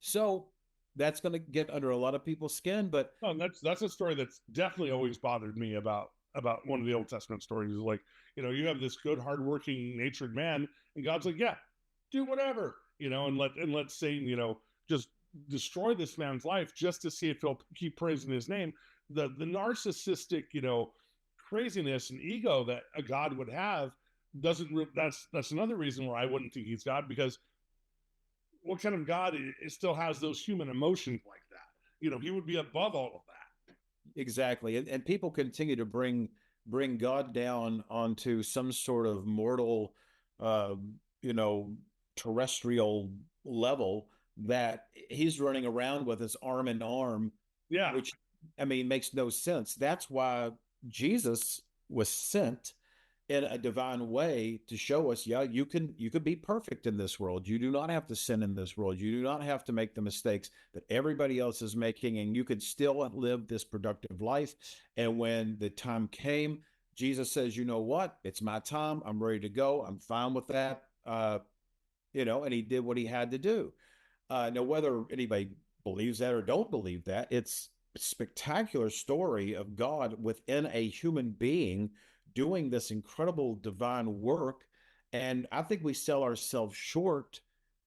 So that's going to get under a lot of people's skin. But that's a story that's definitely always bothered me about one of the Old Testament stories. Is like, you have this good, hardworking, natured man, and God's like, yeah, do whatever, and let Satan, just destroy this man's life just to see if he'll keep praising his name. The narcissistic, craziness and ego that a God would have that's another reason why I wouldn't think he's God, because what kind of God it still has those human emotions like that? He would be above all of that. Exactly. And people continue to bring God down onto some sort of mortal, terrestrial level that he's running around with his arm in arm. Yeah. Which, I mean, makes no sense. That's why Jesus was sent in a divine way to show us, yeah, you could be perfect in this world. You do not have to sin in this world. You do not have to make the mistakes that everybody else is making, and you could still live this productive life. And when the time came, Jesus says, you know what? It's my time. I'm ready to go. I'm fine with that. And he did what he had to do. Now, whether anybody believes that or don't believe that, it's a spectacular story of God within a human being doing this incredible divine work. And I think we sell ourselves short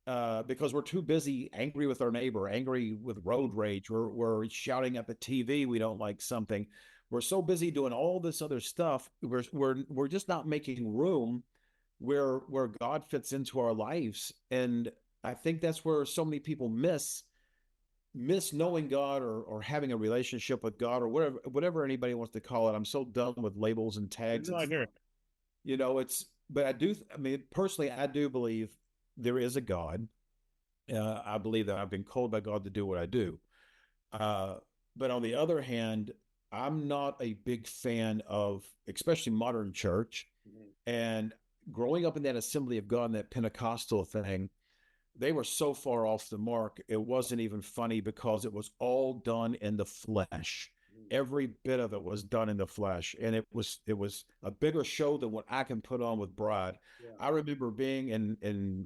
because we're too busy angry with our neighbor, angry with road rage. We're shouting at the TV we don't like something. We're so busy doing all this other stuff. We're just not making room where God fits into our lives. And I think that's where so many people miss knowing God or having a relationship with God or whatever anybody wants to call it. I'm so done with labels and tags. No, I hear it. But I mean, personally, I do believe there is a God. I believe that I've been called by God to do what I do. But on the other hand, I'm not a big fan of, especially modern church. Mm-hmm. And growing up in that Assembly of God and that Pentecostal thing, they were so far off the mark. It wasn't even funny because it was all done in the flesh. Every bit of it was done in the flesh. And it was a bigger show than what I can put on with Bride. Yeah. I remember being in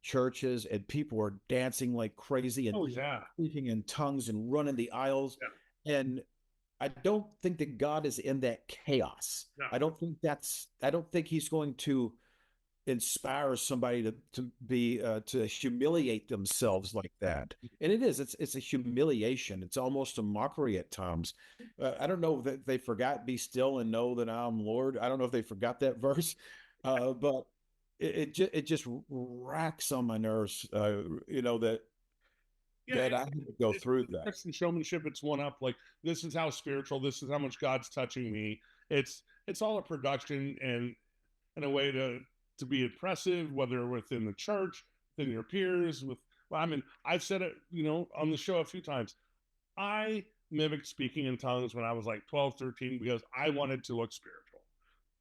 churches and people were dancing like crazy and speaking in tongues and running the aisles. Yeah. And I don't think that God is in that chaos. No. I don't think he's going to inspire somebody to humiliate themselves like that. And it's a humiliation. It's almost a mockery at times. I don't know that they forgot be still and know that I'm Lord. I don't know if they forgot that verse, but it just racks on my nerves. That I had to go through that. Christian showmanship, it's one up. Like, this is how spiritual, this is how much God's touching me. It's all a production and a way to be impressive, whether within the church, within your peers, with Well, I mean, I've said it, on the show a few times. I mimicked speaking in tongues when I was like 12, 13 because I wanted to look spiritual.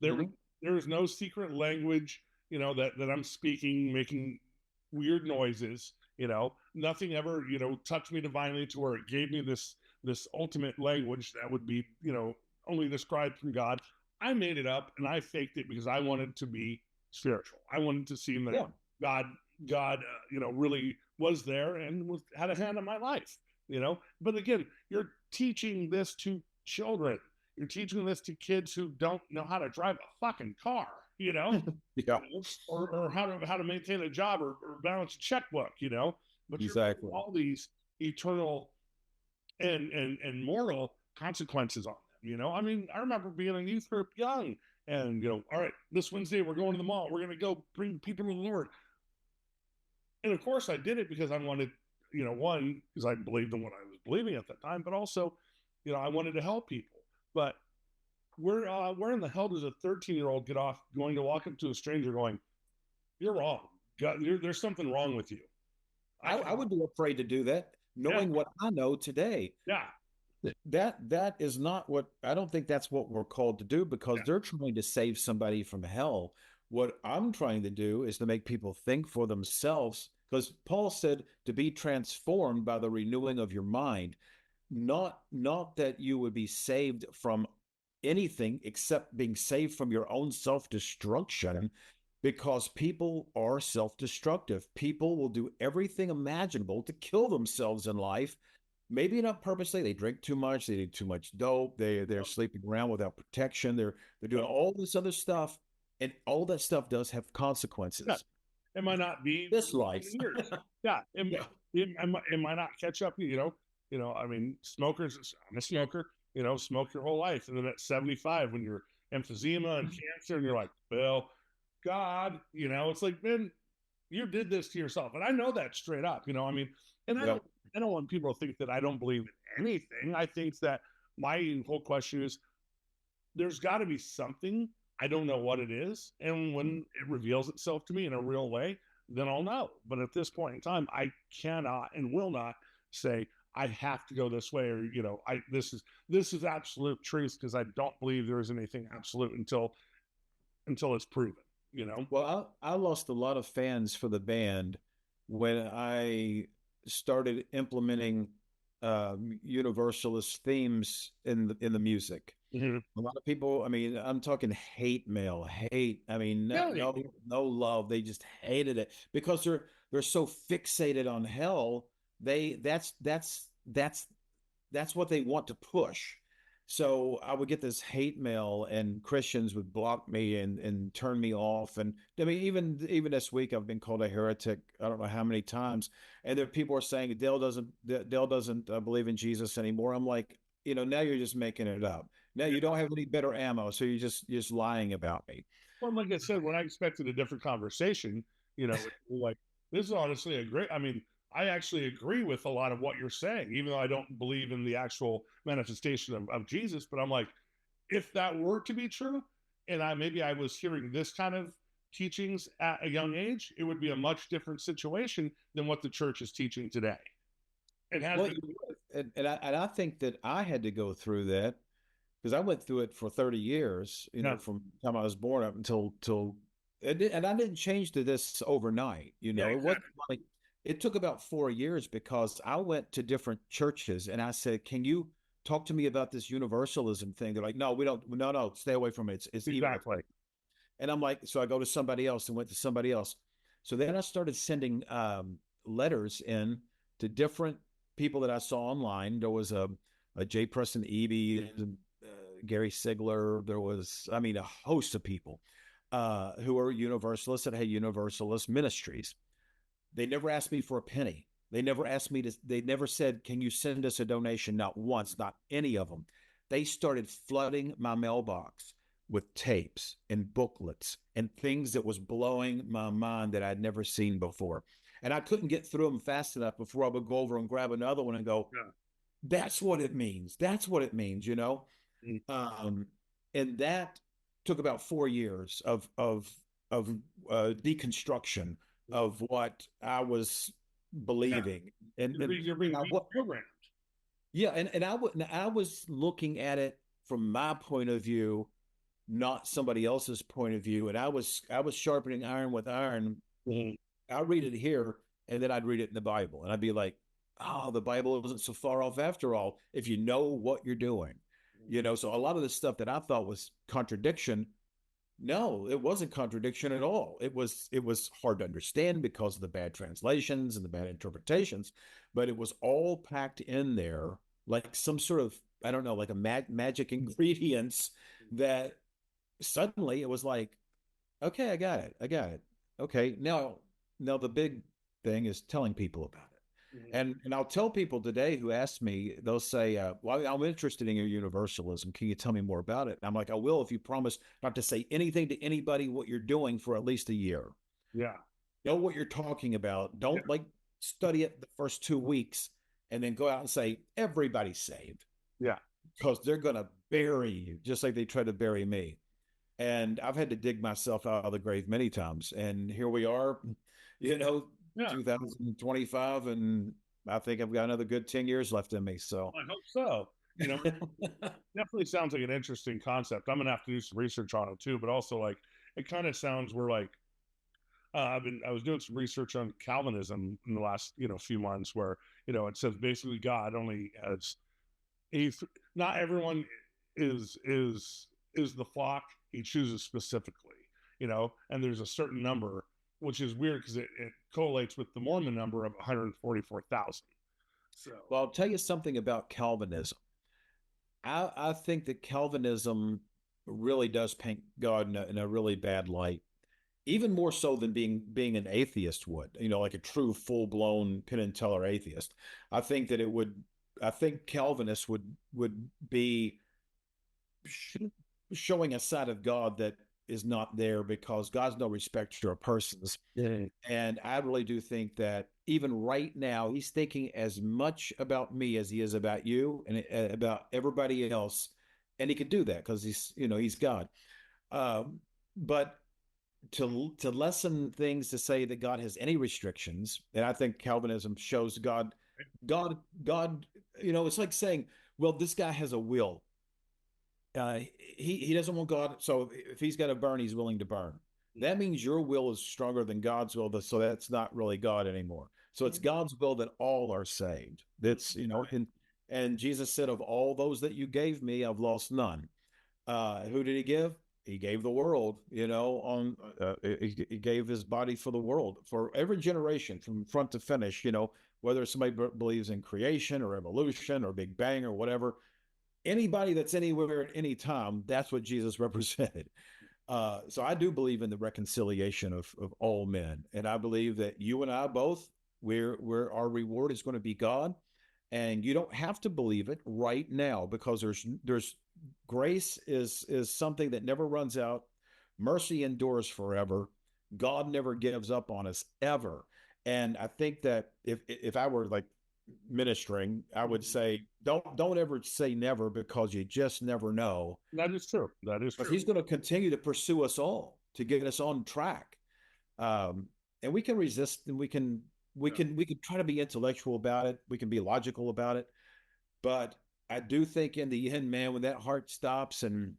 There, Mhm. there was no secret language, that I'm speaking, making weird noises. Nothing ever, touched me divinely to where it gave me this ultimate language that would be, only described from God. I made it up and I faked it because I wanted to be spiritual. I wanted to seem that Yeah, God, really was there and had a hand in my life. But again, you're teaching this to children. You're teaching this to kids who don't know how to drive a fucking car, yeah, or how to maintain a job or balance a checkbook, but you're putting exactly. all these eternal and moral consequences on them. I mean, I remember being in youth group young, and all right, this Wednesday we're going to the mall. We're going to go bring people to the Lord. And of course, I did it because I wanted, one, because I believed in what I was believing at that time, but also, I wanted to help people. But where in the hell does a 13-year-old get off going to walk up to a stranger going, "You're wrong. God, there's something wrong with you." I would be afraid to do that, Yeah, knowing what I know today. yeah, That is not what I don't think that's what we're called to do because yeah. they're trying to save somebody from hell. What I'm trying to do is to make people think for themselves because Paul said to be transformed by the renewing of your mind, not that you would be saved from anything except being saved from your own self-destruction because people are self-destructive. People will do everything imaginable to kill themselves in life. Maybe not purposely. They drink too much. They do too much dope. They're sleeping around without protection. They're doing all this other stuff, and all that stuff does have Yeah. consequences. It might not be This life, 10 years. Yeah, yeah, it might not catch up. I mean, smokers. I'm a smoker. Smoke your whole life, and then at 75, when you're emphysema and cancer, and you're like, well, God, it's like, man, you did this to yourself, and I know that straight up. I mean, and I yeah. don't, I don't want people to think that I don't believe in anything. I think that my whole question is, there's got to be something. I don't know what it is. And when it reveals itself to me in a real way, then I'll know. But at this point in time, I cannot and will not say I have to go this way, or this is absolute truth, because I don't believe there is anything absolute until it's proven. Well, I lost a lot of fans for the band when I started implementing universalist themes in the music. Mm-hmm. A lot of people, I mean, I'm talking hate mail, hate. I mean, no, Yeah, no love. They just hated it because they're so fixated on hell. That's what they want to push. So I would get this hate mail, and Christians would block me and turn me off. And I mean, even this week, I've been called a heretic. I don't know how many times. And there people are saying Dale doesn't believe in Jesus anymore. I'm like, now you're just making it up. Now you don't have any better ammo, so you're just lying about me. well, like I said, when I expected a different conversation, like, this is honestly a great. I mean, I actually agree with a lot of what you're saying, even though I don't believe in the actual manifestation of Jesus. But I'm like, if that were to be true, and I was hearing this kind of teachings at a young age, it would be a much different situation than what the church is teaching today. It has Well, been. and I think that I had to go through that because I went through it for 30 years, Yeah, from the time I was born up until till and I didn't change to this overnight. yeah, It wasn't exactly. like it took about 4 years because I went to different churches and I said, "Can you talk to me about this universalism thing?" They're like, "No, we don't. No, no, stay away from it. It's evil." Exactly. And I'm like, so I go to somebody else and went to somebody else. So then I started sending letters in to different people that I saw online. There was a J. Preston Eby, Gary Sigler. There was, I mean, a host of people who are universalists that had universalist ministries. They never asked me for a penny. They never said, can you send us a donation? Not once, not any of them. They started flooding my mailbox with tapes and booklets and things that was blowing my mind that I'd never seen before. And I couldn't get through them fast enough before I would go over and grab another one and go, Yeah. that's what it means. That's what it means. Mm. Um, and that took about 4 years of deconstruction of what I was believing. And You're being programmed. yeah, and I was looking at it from my point of view, not somebody else's point of view. And I was sharpening iron with iron. Mhm. I read it here, and then I'd read it in the Bible, and I'd be like, "Oh, the Bible wasn't so far off after all. If you know what you're doing, you know." So a lot of the stuff that I thought was contradiction, no, it wasn't contradiction at all. It was hard to understand because of the bad translations and the bad interpretations, but it was all packed in there like some sort of, I don't know, like a magic ingredients that suddenly it was like, okay, I got it. I got it. Okay, now the big thing is telling people about it. Mhm. And I'll tell people today who ask me, they'll say, "Well, I'm interested in your universalism. Can you tell me more about it?" And I'm like, "I will if you promise not to say anything to anybody what you're doing for at least a year. Yeah. Know what you're talking about. Don't like study it the first 2 weeks and then go out and say everybody's saved Yeah. because they're gonna bury you just like they tried to bury me." And I've had to dig myself out of the grave many times. And here we are, you know, Yeah. 2025, and I think I've got another good 10 years left in me. So, I hope so. Definitely sounds like an interesting concept. I'm gonna have to do some research on it too, but also like it kind of sounds where like I was doing some research on Calvinism in the last few months where it says basically God only has a not everyone is the flock he chooses specifically, and there's a certain number, which is weird because it correlates with the Mormon number of 144,000. So well, I'll tell you something about Calvinism. I think that Calvinism really does paint God in a really bad light, even more so than being an atheist would, like a true full-blown Penn and Teller atheist. I think that it would, I think Calvinists would be showing a side of God that is not there because God's no respecter of persons. yeah, And I really do think that even right now, he's thinking as much about me as he is about you and about everybody else. And he could do that because he's God. But to lessen things to say that God has any restrictions, and I think Calvinism shows God, God. It's like saying, well, this guy has a will. He doesn't want God, so if he's got to burn, he's willing to burn. That means your will is stronger than God's will, so that's not really God anymore. So it's God's will that all are saved. That's and Jesus said, "Of all those that you gave me, I've lost none." Who did he give? He gave the world. He gave his body for the world, for every generation, from front to finish. Whether somebody believes in creation or evolution or Big Bang or whatever, anybody that's anywhere at any time, that's what Jesus represented. So I do believe in the reconciliation of all men, and I believe that you and I both, we're our reward is going to be God, and you don't have to believe it right now because there's grace is something that never runs out. Mercy endures forever. God never gives up on us ever. And I think that if I were like ministering, I would say don't ever say never because you just never know. that is true. That is Because true. he's going to continue to pursue us all to get us on track. And we can resist, and we can try to be intellectual about it. We can be logical about it. But I do think in the end, man, when that heart stops and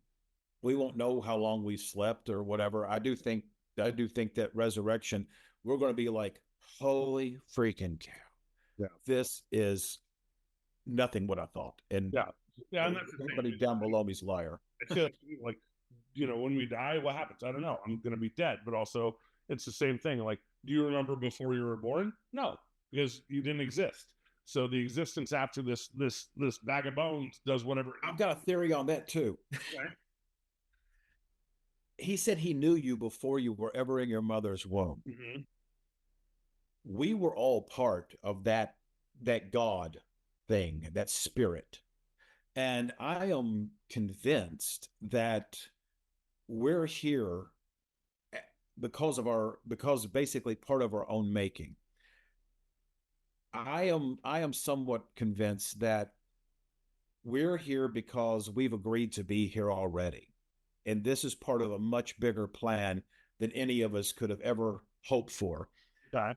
we won't know how long we've slept or whatever, I do think that resurrection, we're going to be like, holy freaking cow. Yeah. This is nothing what I thought. And Yeah. Yeah. And that's the everybody thing. down below me is a liar. I feel like when we die, what happens? I don't know. I'm gonna be dead, but also it's the same thing. Like, do you remember before you were born? No, because you didn't exist. So the existence after this bag of bones does whatever. I've got a theory on that too. Okay. He said he knew you before you were ever in your mother's womb. Mm-hmm. We were all part of that God thing, that spirit. And I am convinced that we're here because basically part of our own making. I am somewhat convinced that we're here because we've agreed to be here already. And this is part of a much bigger plan than any of us could have ever hoped for. Okay.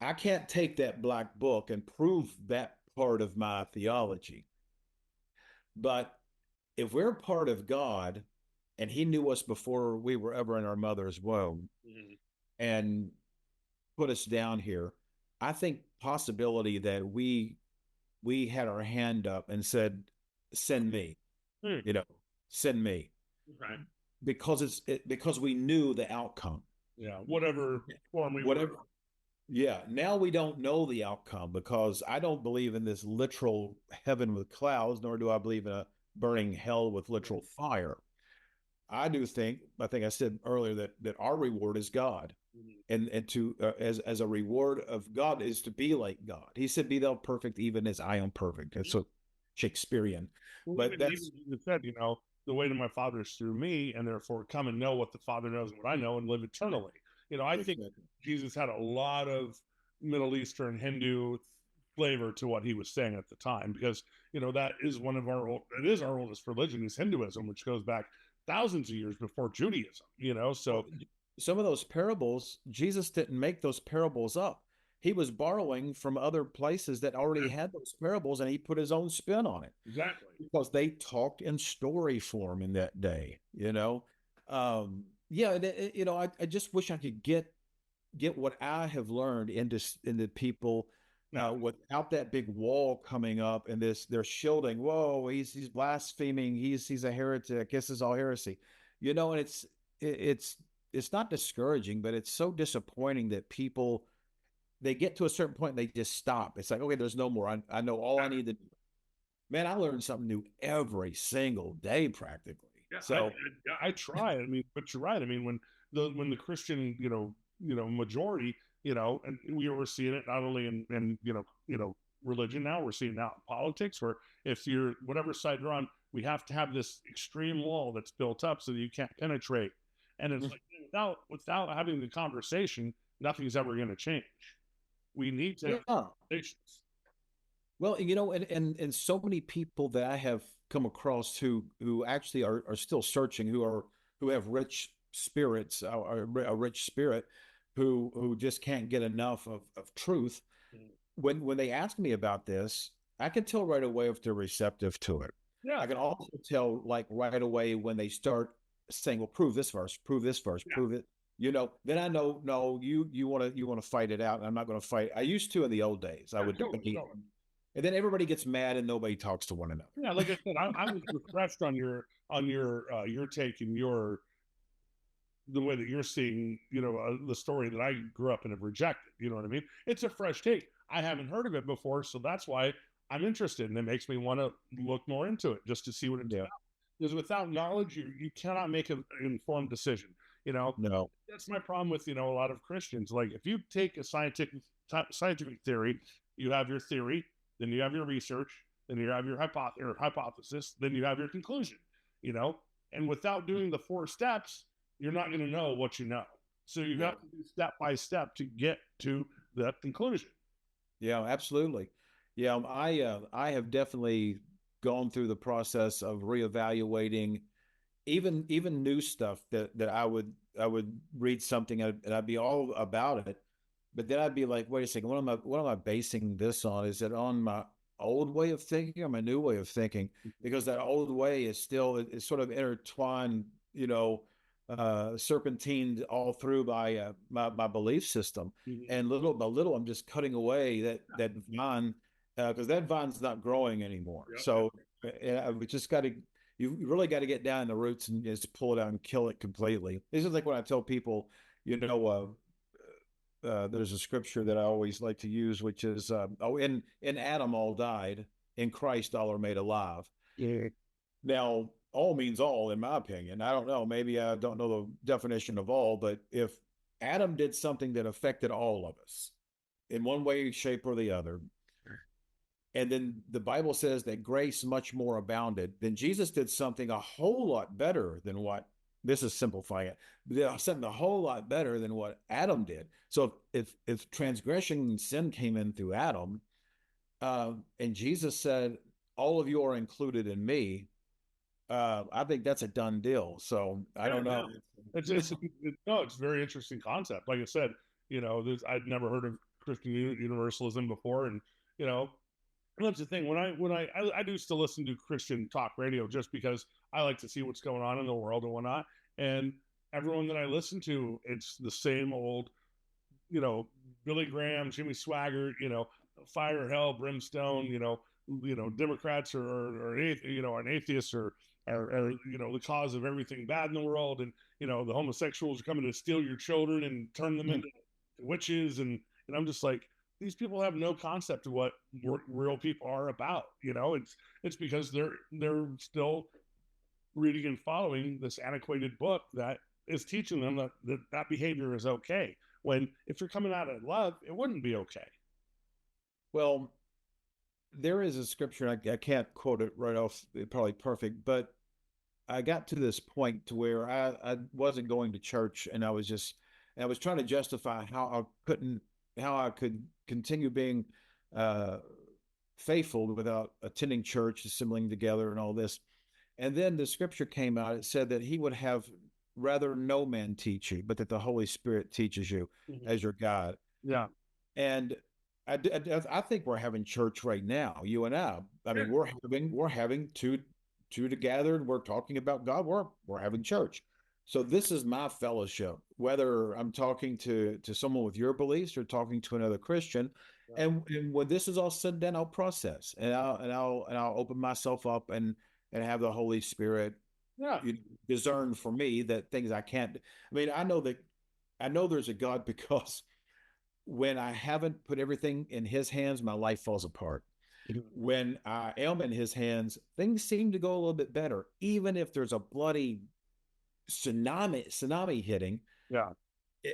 I can't take that black book and prove that part of my theology. But if we're part of God and he knew us before we were ever in our mother's womb Mhm. and put us down here, I think possibility that we had our hand up and said, send me, Hmm. you know, send me Right. because because we knew the outcome. Yeah. Whatever form we were. Whatever. Yeah. Now we don't know the outcome because I don't believe in this literal heaven with clouds, nor do I believe in a burning hell with literal fire. I think I said earlier that our reward is God, Mhm. and to as a reward of God is to be like God. He said, "Be thou perfect, even as I am perfect." That's so Shakespearean, Well, but even that's Jesus said, the way to my Father is through me, and therefore come and know what the Father knows and what I know, and live eternally. I think exactly. Jesus had a lot of Middle Eastern Hindu flavor to what he was saying at the time, because that is one of it is our oldest religion, is Hinduism, which goes back thousands of years before Judaism. Well, So some of those parables, Jesus didn't make those parables up. He was borrowing from other places that already had those parables, and he put his own spin on it exactly. because they talked in story form in that day. Yeah, I just wish I could get what I have learned into people Now, without that big wall coming up and this they're shielding. Whoa, he's blaspheming. He's a heretic. This is all heresy, and it's it's not discouraging, but it's so disappointing that people they get to a certain point and they just stop. It's like, okay, there's no more. I know all I need to. Man, I learn something new every single day practically. yeah, So I try. I mean, but you're right. I mean, when the Christian majority, and we were seeing it not only in religion, now we're seeing it now in politics, where if you're whatever side you're on, we have to have this extreme wall that's built up so that you can't penetrate. And it's like without having the conversation, nothing's ever going to change. We need to have yeah. conversations. Well, and so many people that I have come across who actually are still searching, who have rich spirits, a rich spirit, who just can't get enough of truth. When they ask me about this, I can tell right away if they're receptive to it. Yeah, I can also tell like right away when they start saying, "Well, prove this verse, yeah. prove it." Then I know, no, you want to fight it out. And I'm not going to fight. I used to in the old days. I Yeah, would totally, debate, totally. and then everybody gets mad and nobody talks to one another. Yeah, like I said, I was refreshed on your take and the way that you're seeing, the story that I grew up and have rejected. You know what I mean? It's a fresh take. I haven't heard of it before, so that's why I'm interested, and it makes me want to look more into it just to see what it's Yeah. about. Because without knowledge, you cannot make an informed decision. No. That's my problem with a lot of Christians. Like if you take a scientific theory, you have your theory, then you have your research, then you have your hypothesis, then you have your conclusion. You know, and without doing the 4 steps, you're not going to know what you know. So you Yeah. have to do step by step to get to that conclusion. Yeah, absolutely. Yeah, I have definitely gone through the process of reevaluating even new stuff that I would read something and I'd be all about it, but then I'd be like, wait a second, what am I basing this on? Is it on my old way of thinking or my new way of thinking? Because that old way is still is sort of intertwined, serpentined all through my belief system, Mm-hmm. and little by little, I'm just cutting away that vine because that vine's not growing anymore. Yep. So we just got to you really got to get down in the roots and just pull it out and kill it completely. This is like when I tell people, there's a scripture that I always like to use, which is, in Adam all died, in Christ all are made alive. Yeah. Now, all means all, in my opinion. I don't know. Maybe I don't know the definition of all, but if Adam did something that affected all of us in one way, shape, or the other, and then the Bible says that grace much more abounded, then Jesus did something a whole lot better than what this is simplifying it. Something a whole lot better than what Adam did. So if transgression and sin came in through Adam, and Jesus said, "All of you are included in me," I think that's a done deal. So I Yeah, don't yeah. know. It's no, it's a very interesting concept. Like I said, I'd never heard of Christian universalism before, and you know, and that's the thing. I do still listen to Christian talk radio just because I like to see what's going on in the world and whatnot. And everyone that I listen to, it's the same old, you know, Billy Graham, Jimmy Swaggart, you know, fire, hell, brimstone, Democrats or an atheist or you know, the cause of everything bad in the world, and you know, the homosexuals are coming to steal your children and turn them into witches, and I'm just like, these people have no concept of what real people are about. You know, it's because they're still reading and following this antiquated book that is teaching them that behavior is okay. When if you're coming out of love, it wouldn't be okay. Well, there is a scripture, I can't quote it right off, probably perfect, but I got to this point to where I wasn't going to church, and I was trying to justify how I could continue being uh, faithful without attending church, assembling together, and all this. And then the scripture came out. It said that he would have rather no man teach you, but that the Holy Spirit teaches you Mm-hmm. as your God. Yeah. And I think we're having church right now, you and I. I mean, we're having two together, and we're talking about God. We're having church. So this is my fellowship, whether I'm talking to someone with your beliefs or talking to another Christian. Yeah. And when this is all said and done, I'll process, and I'll open myself up and have the Holy Spirit Yeah. discern for me that things I can't. I mean, I know there's a God because when I haven't put everything in his hands, my life falls apart. When I am in his hands, things seem to go a little bit better. Even if there's a bloody tsunami hitting, Yeah.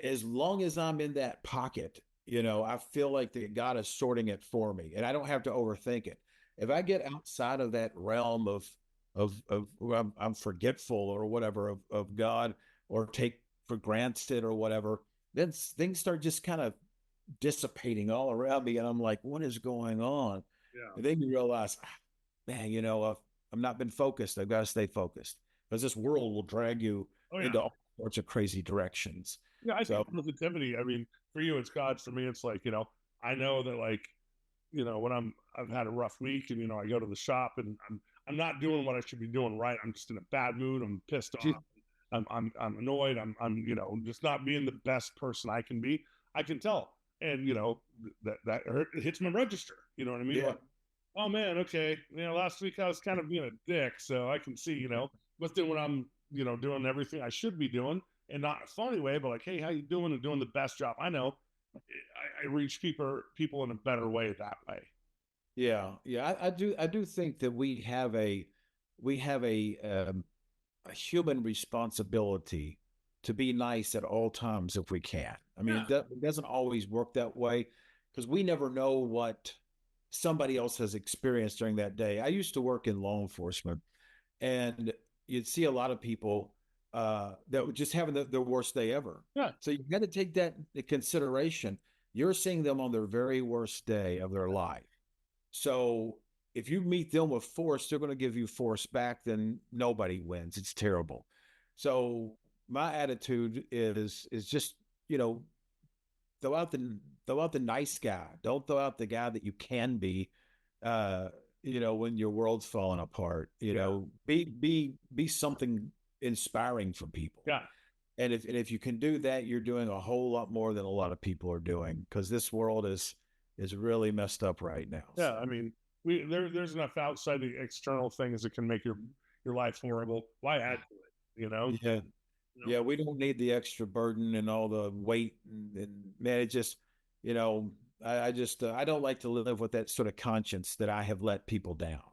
as long as I'm in that pocket, I feel like that God is sorting it for me, and I don't have to overthink it. If I get outside of that realm of I'm forgetful or whatever of God, or take for granted or whatever, then things start just kind of dissipating all around me, and I'm like, what is going on? Yeah. And then you realize, man, I've not been focused. I've got to stay focused, because this world will drag you Oh yeah. into all sorts of crazy directions. Yeah. I So think positivity. I mean, for you, it's God. For me, it's like, I know that, like, when I've had a rough week, and I go to the shop, and I'm not doing what I should be doing right. I'm just in a bad mood. I'm pissed off. I'm annoyed. I'm just not being the best person I can be. I can tell, and that it hits my register. You know what I mean? yeah, Like, oh man, okay. Last week I was kind of being a dick, so I can see. But then when I'm doing everything I should be doing, and not in a funny way, but like, hey, how you doing? And doing the best job I know. I reach people in a better way that way. yeah. I do think that we have a human responsibility to be nice at all times if we can. I mean, Yeah. it doesn't always work that way, because we never know what somebody else has experienced during that day. I used to work in law enforcement, and you'd see a lot of people that were just having the worst day ever. Yeah. So you got to take that into consideration. You're seeing them on their very worst day of their life. So if you meet them with force, they're going to give you force back. Then nobody wins. It's terrible. So my attitude is just throw out the nice guy. Don't throw out the guy that you can be. Uh, when your world's falling apart. Be something inspiring for people. Yeah. And if you can do that, you're doing a whole lot more than a lot of people are doing, because this world is really messed up right now. Yeah. So. I mean, there's enough outside the external things that can make your life horrible. Why add to it? Yeah. Yeah, we don't need the extra burden and all the weight, and man, it just, I just I don't like to live with that sort of conscience that I have let people down.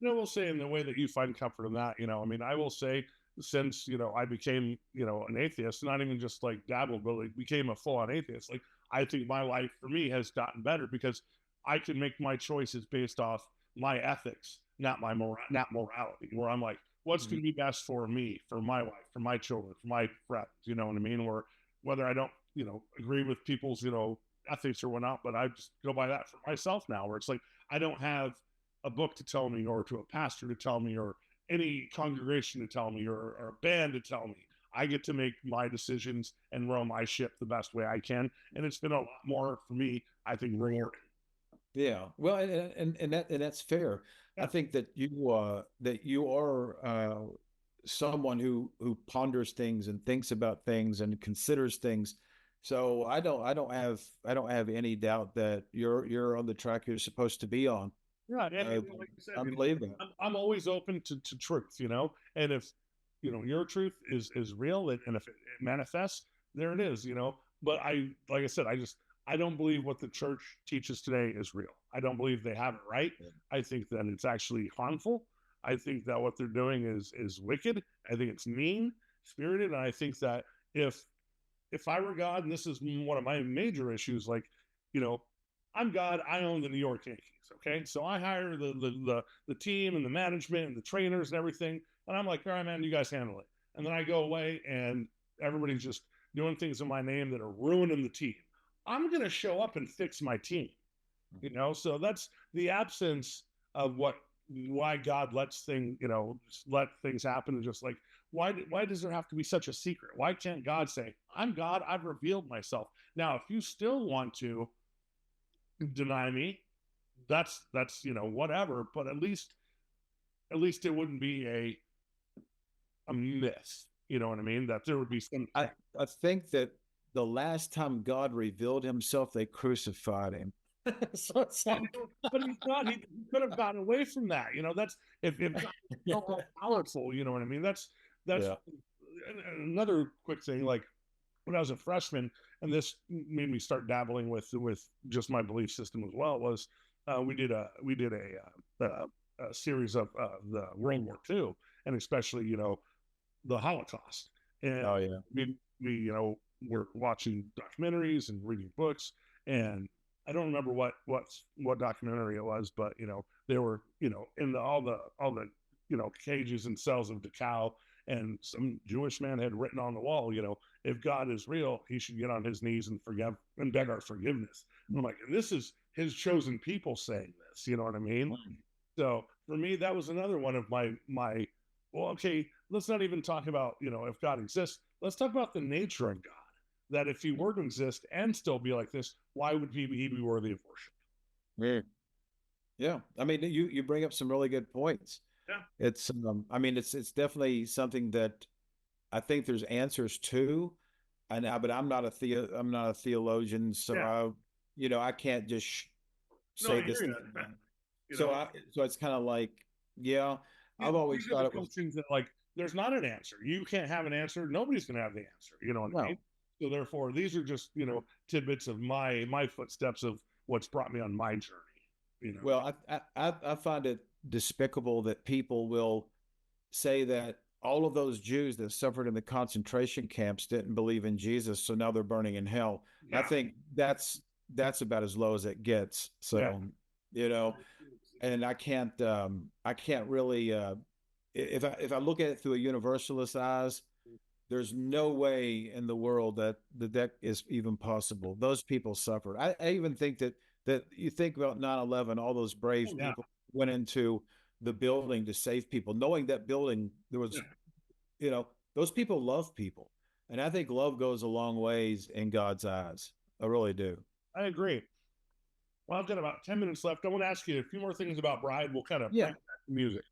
We'll say in the way that you find comfort in that. I mean, I will say, since I became an atheist, not even just like dabble, but like became a full-on atheist. Like, I think my life for me has gotten better because I can make my choices based off my ethics, not not morality. Where I'm like, what's going to be best for me, for my wife, for my children, for my friends? You know what I mean? Or whether I don't agree with people's ethics or whatnot, but I just go by that for myself now. Where it's like, I don't have a book to tell me, or to a pastor to tell me, or any congregation to tell me, or a band to tell me. I get to make my decisions and row my ship the best way I can. And it's been a lot more for me, I think, rewarding. Yeah. Well, and that's fair. I Yeah. think that you are someone who ponders things and thinks about things and considers things. So I don't have any doubt that you're on the track you're supposed to be on. Yeah. And Uh, like I said, I believe that. I'm always open to truth, and if, your truth is real and if it manifests, there it is, but like I said, I don't believe what the church teaches today is real. I don't believe they have it right. I think that it's actually harmful. I think that what they're doing is wicked. I think it's mean spirited. And I think that if I were God, and this is one of my major issues, like, you know, I'm God, I own the New York Yankees. Okay. So I hire the team and the management and the trainers and everything. And I'm like, all right, man, you guys handle it. And then I go away and everybody's just doing things in my name that are ruining the team. I'm going to show up and fix my team, So that's the absence of why God lets just let things happen. And just like, why does there have to be such a secret? Why can't God say, I'm God, I've revealed myself? Now, if you still want to deny me, that's whatever, but at least it wouldn't be a myth, you know what I mean, that there would be some. I think that the last time God revealed himself, they crucified him. So it's like, but he's not. He could have gotten away from that. That's if God was so powerful. You know what I mean? That's yeah. another quick thing. Like when I was a freshman, and this made me start dabbling with just my belief system as well. Was we did a series of the World War II, and especially the Holocaust. And Oh yeah. we we're watching documentaries and reading books, and I don't remember what documentary it was, but they were in all the cages and cells of Dachau, and some Jewish man had written on the wall, if God is real, he should get on his knees and forgive and beg our forgiveness. And I'm like, and this is his chosen people saying this, you know what I mean? So for me, that was another one of my well, okay, let's not even talk about if God exists. Let's talk about the nature of God. That if he were to exist and still be like this, why would he be worthy of worship? Yeah. Yeah. I mean, you bring up some really good points. Yeah. It's it's definitely something that I think there's answers to, but I'm not a theologian, so Yeah. I can't just No, I say this. hear you. So it's kind of like, yeah, I've always thought it was that, like, there's not an answer. You can't have an answer. Nobody's going to have the answer. You know what I mean? So therefore, these are just tidbits of my footsteps of what's brought me on my journey. Well, I find it despicable that people will say that all of those Jews that suffered in the concentration camps didn't believe in Jesus, so now they're burning in hell. Yeah. I think that's about as low as it gets. So, and I can't really if I look at it through a universalist eyes, there's no way in the world that is even possible. Those people suffered. I even think that you think about 9/11, all those brave people went into the building to save people, knowing that building there was, those people love people, and I think love goes a long ways in God's eyes. I really do. I agree. Well, I've got about 10 minutes left. I want to ask you a few more things about Bride. We'll kind of bring back the music.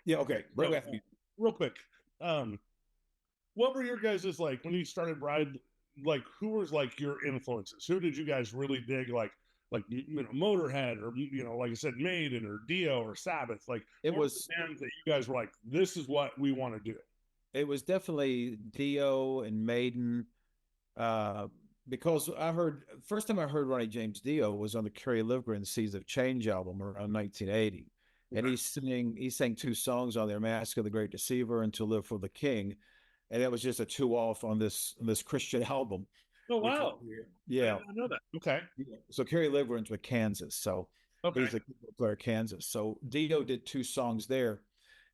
Yeah. Okay. Real quick. What were your guys' like when you started Bride? Like, who was like your influences? Who did you guys really dig? Like Motorhead, or like I said, Maiden or Dio or Sabbath. Like, it was bands that you guys were like, this is what we want to do. It was definitely Dio and Maiden. Because first time I heard Ronnie James Dio was on the Kerry Livgren Seeds of Change album around 1980. And he sang two songs on there, Mask of the Great Deceiver and To Live for the King. And that was just a two off on this Christian album. Oh, wow. Yeah. I know that. Okay. So Kerry Livgren's with Kansas. So he's a player Kansas. So Dio did two songs there.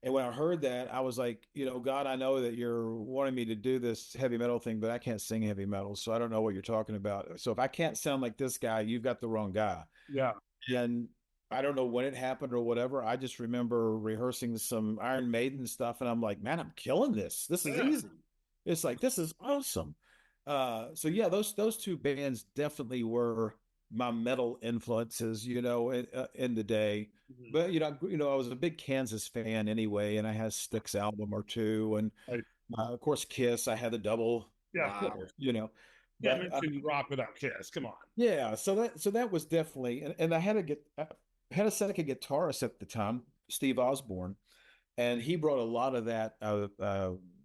And when I heard that, I was like, God, I know that you're wanting me to do this heavy metal thing, but I can't sing heavy metal. So I don't know what you're talking about. So if I can't sound like this guy, you've got the wrong guy. Yeah. And I don't know when it happened or whatever. I just remember rehearsing some Iron Maiden stuff. And I'm like, man, I'm killing this. This is easy. It's like, this is awesome. So yeah, those two bands definitely were my metal influences, in the day. Mhm. But I was a big Kansas fan anyway, and I had Styx album or two, and Right. of course Kiss. I had the double. Yeah, of Wow, course. Can't But mention rock without Kiss. Come on. yeah, so that was definitely, and I had a second guitarist at the time, Steve Osborne, and he brought a lot of that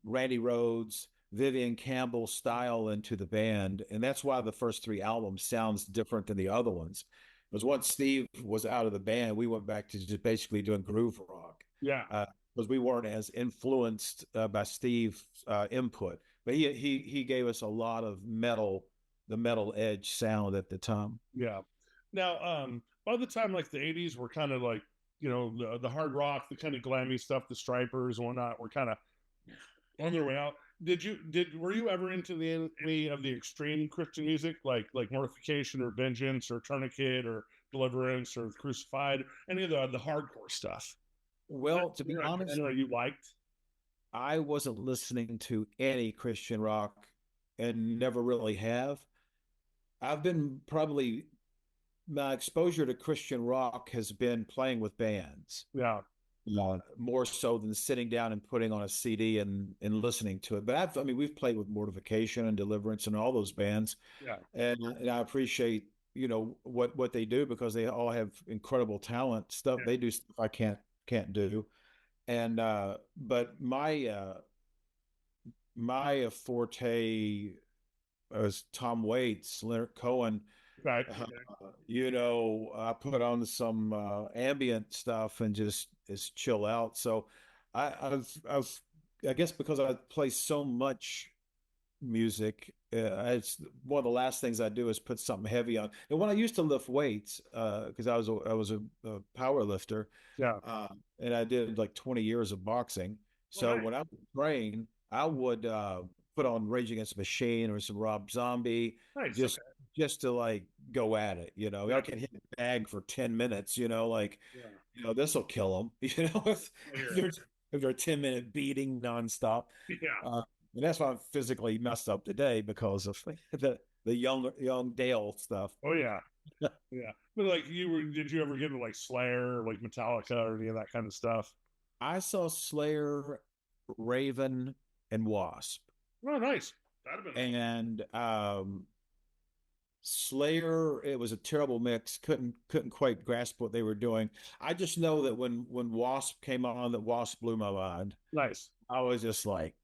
Randy Rhoads, Vivian Campbell style into the band, and that's why the first three albums sounds different than the other ones. Because once Steve was out of the band, we went back to just basically doing groove rock, Yeah. because we weren't as influenced by Steve's input. But he gave us a lot of the metal edge sound at the time. Yeah. Now, by the time like the '80s were kind of like, the hard rock, the kind of glammy stuff, the Stripers and whatnot were kind of on their way out. Were you ever into any of the extreme Christian music like Mortification or Vengeance or Tourniquet or Deliverance or Crucified, any of the hardcore stuff? Well, to be I honest, know you liked. I wasn't listening to any Christian rock and never really have. I've been probably My exposure to Christian rock has been playing with bands, Yeah. more so than sitting down and putting on a CD and listening to it. But I mean, we've played with Mortification and Deliverance and all those bands, Yeah. and I appreciate what they do, because they all have incredible talent. Stuff Yeah. they do stuff I can't do. And but my forte was Tom Waits, Leonard Cohen. Right. uh, I put on some ambient stuff and just chill out. So I've I guess because I play so much music, it's one of the last things I do is put something heavy on. And when I used to lift weights, because I was a power lifter, Yeah. uh, and I did like 20 years of boxing. Oh, So nice. when I would train, I would put on Rage Against the Machine or some Rob Zombie, Nice. just Okay. just to like go at it. I Yeah. can hit the bag for 10 minutes. Like Yeah. this will kill them. I hear If it. there's if they're a 10-minute beating nonstop. Yeah. Uh, and that's why I'm physically messed up today, because of the young Dale stuff. Oh yeah. Yeah. But like did you ever get into like Slayer, or like Metallica or any of that kind of stuff? I saw Slayer, Raven, and Wasp. Oh, nice. That'd have been awesome. And Slayer, it was a terrible mix. Couldn't quite grasp what they were doing. I just know that when Wasp came on, that Wasp blew my mind. Nice. I was just like,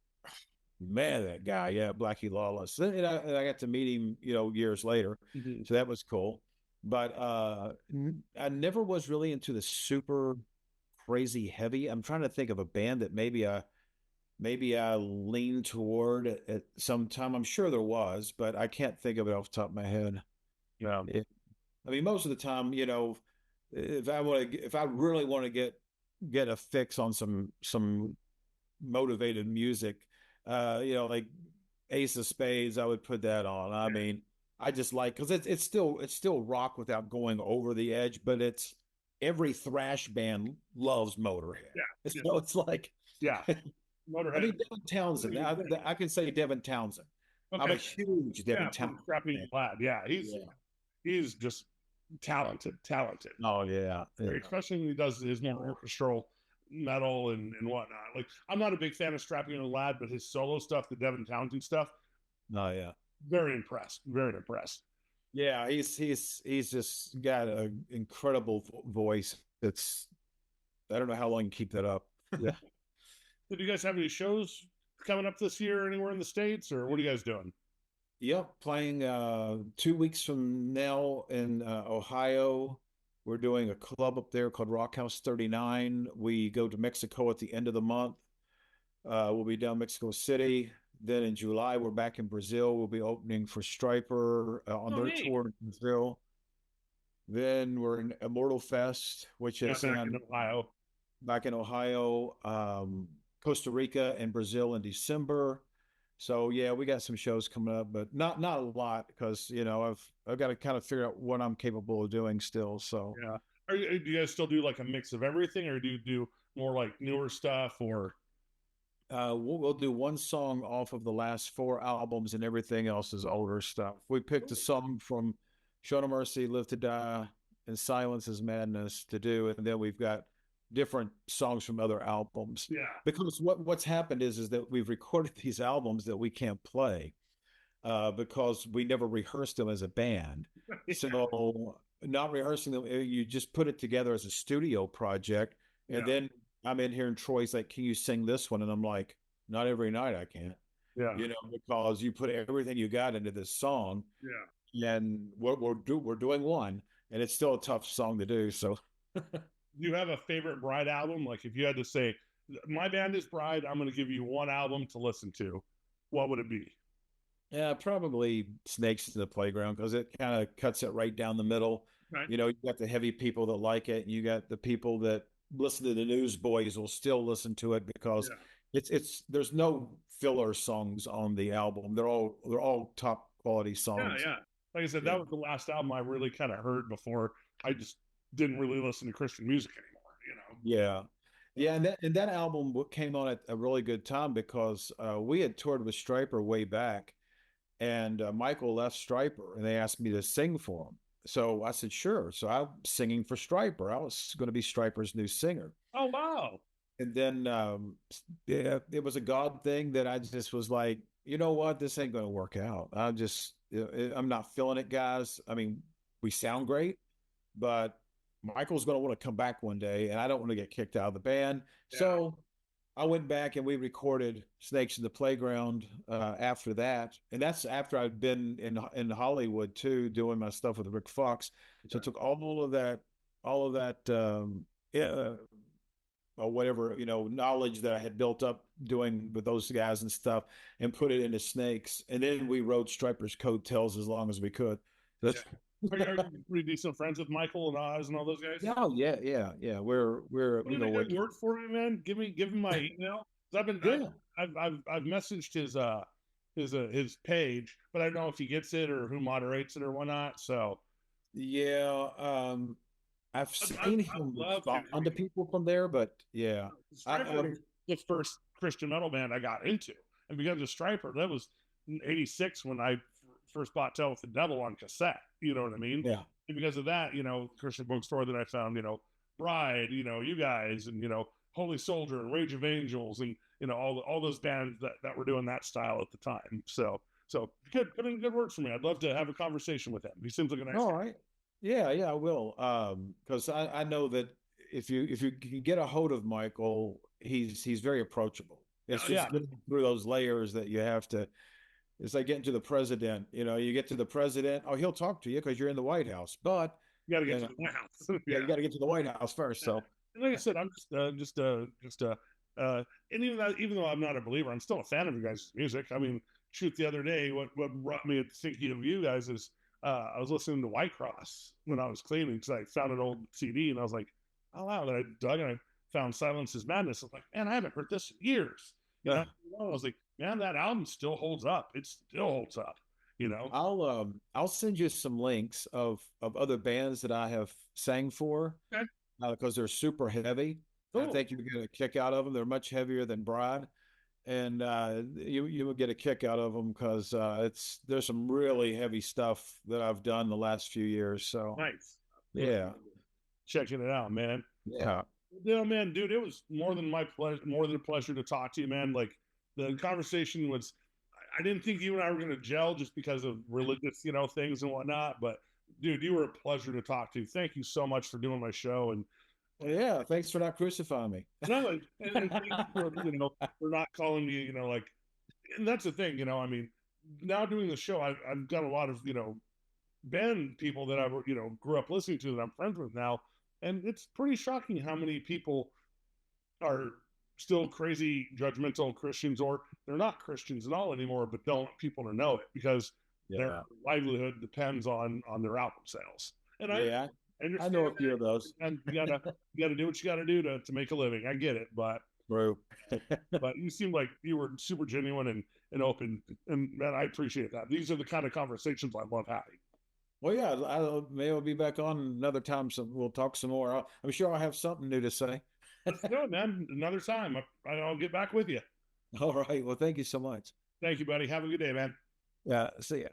man, that guy, yeah, Blackie Lawless. And I got to meet him, years later, Mhm. so that was cool. But I never was really into the super crazy heavy. I'm trying to think of a band that maybe I leaned toward at some time. I'm sure there was, but I can't think of it off the top of my head. Yeah. Yeah. I mean, most of the time, if I really want to get a fix on some motivated music, like Ace of Spades, I would put that on. I Yeah. mean, I just like, because it's still rock without going over the edge, but it's every thrash band loves Motorhead. Yeah. Yeah. So it's like, Yeah. I Motorhead. mean, Devin Townsend. I can say Devin Townsend. I'm a Okay. huge Yeah. Devin From Townsend Scrappy fan. Lad. Yeah. Yeah. He's just talented. Talented. Oh yeah. Yeah. Especially when he does his more orchestral metal and whatnot. Like I'm not a big fan of Strapping Lad, but his solo stuff, the Devin Townsend stuff, Oh yeah. very impressed. Very impressed. Yeah. He's just got an incredible voice. It's I don't know how long you keep that up. Yeah. So do you guys have any shows coming up this year anywhere in the States, or what are you guys doing? Yep, playing 2 weeks from now in Ohio. We're doing a club up there called Rock House 39. We go to Mexico at the end of the month. We'll be down Mexico City. Then in July, we're back in Brazil. We'll be opening for Striper on Oh, their neat. tour in Brazil. Then we're in Immortal Fest, which Yeah, is back in Ohio. back in Ohio, Costa Rica, and Brazil in December. So yeah, we got some shows coming up, but not a lot, because I've got to kind of figure out what I'm capable of doing still. So Yeah. Do you guys still do like a mix of everything, or do you do more like newer stuff, or? We'll do one song off of the last four albums, and everything else is older stuff. We picked a song from Show No Mercy, Live to Die, and Silence is Madness to do, and then we've got different songs from other albums. Yeah. Because what's happened is that we've recorded these albums that we can't play because we never rehearsed them as a band. So not rehearsing them, you just put it together as a studio project, and Yeah. then I'm in here and Troy's like, "Can you sing this one?" And I'm like, "Not every night I can," Yeah. because you put everything you got into this song, Yeah. and we're doing one, and it's still a tough song to do. So Do you have a favorite Bride album? Like if you had to say, my band is Bride, I'm going to give you one album to listen to, what would it be? yeah, probably Snakes in the Playground because it kind of cuts it right down the middle. Right. You got the heavy people that like it, and you got the people that listen to the Newsboys will still listen to it because Yeah. it's there's no filler songs on the album. They're all top quality Yeah. songs. Yeah. Like I said, Yeah. that was the last album I really kind of heard before I just didn't really listen to Christian music anymore. Yeah. Yeah, and that album came on at a really good time because we had toured with Stryper way back, and Michael left Stryper, and they asked me to sing for him. So I said, sure. So I'm singing for Stryper. I was going to be Stryper's new singer. Oh, wow. And then, yeah, it was a God thing that I just was like, you know what? This ain't going to work out. I'm not feeling it, guys. I mean, we sound great, but Michael's going to want to come back one day, and I don't want to get kicked out of the band. Yeah. So I went back and we recorded Snakes in the Playground after that, and that's after I'd been in Hollywood too, doing my stuff with Rick Fox. So I took all of that, yeah, or whatever knowledge that I had built up doing with those guys and stuff, and put it into Snakes, and then we rode Stryper's coattails as long as we could. Yeah. Are you pretty decent friends with Michael and Oz and all those guys? Oh yeah. We're Put in a good word for me, man. Give him my email. yeah. I've messaged his page, but I don't know if he gets it or who moderates it or whatnot. So Yeah, I've seen I'd him love to. respond to people from there, but yeah, Stryper was the first Christian metal band I got into, and because of Stryper, that was in '86 when I first bought Tell with the Devil on cassette. You know what I mean? yeah, And because of that, Christian bookstore that I found, Bride, you guys, and Holy Soldier and Rage of Angels, and all those bands that were doing that style at the time. So good, put in good words for me. I'd love to have a conversation with him. He seems like a nice all guy. right, yeah, I will. Because I know that if you can get a hold of Michael, he's very approachable. It's Yeah, just getting through those layers that you have to. It's like getting to the president. You get to the president. Oh, he'll talk to you because you're in the White House, but you got to get you to know, the house. yeah, Yeah. you got to get to the White House first. So And like I said, I'm and even though I'm not a believer, I'm still a fan of you guys' music. I mean, shoot, the other day, what brought me to thinking of you guys is I was listening to White Cross when I was cleaning because I found an old CD and I was like, oh wow, that I dug and I found Silence is Madness. I was like, man, I haven't heard this in years. yeah, I was like, man, that album still holds up. It still holds up. I'll send you some links of other bands that I have sang for Okay. because they're super heavy. I Cool. think you get a kick out of them. They're much heavier than Bride, and you will get a kick out of them because there's some really heavy stuff that I've done the last few years. So Nice. yeah, Checking it out, man. yeah, Yeah, man, dude, it was more than a pleasure to talk to you, man. Like the conversation was, I didn't think you and I were going to gel just because of religious, things and whatnot. But dude, you were a pleasure to talk to. Thank you so much for doing my show, and yeah. Thanks for not crucifying me. no, and thank you for not calling me, like, and that's the thing, I mean, now doing the show, I've got a lot of band people that I grew up listening to that I'm friends with now, and it's pretty shocking how many people are still crazy judgmental Christians, or they're not Christians at all anymore, but don't want people to know it because their Yeah, livelihood depends on their album sales. And yeah. I I know understand a few of those. and you gotta do what you gotta do to make a living. I get it, but Bro. you seem like you were super genuine and open, and man, I appreciate that. These are the kind of conversations I love having. Well, yeah, maybe I'll be back on another time, so we'll talk some more. I'm sure I'll have something new to say. Let's do it, man. Another time. I'll get back with you. All right. Well, thank you so much. Thank you, buddy. Have a good day, man. Yeah. See ya.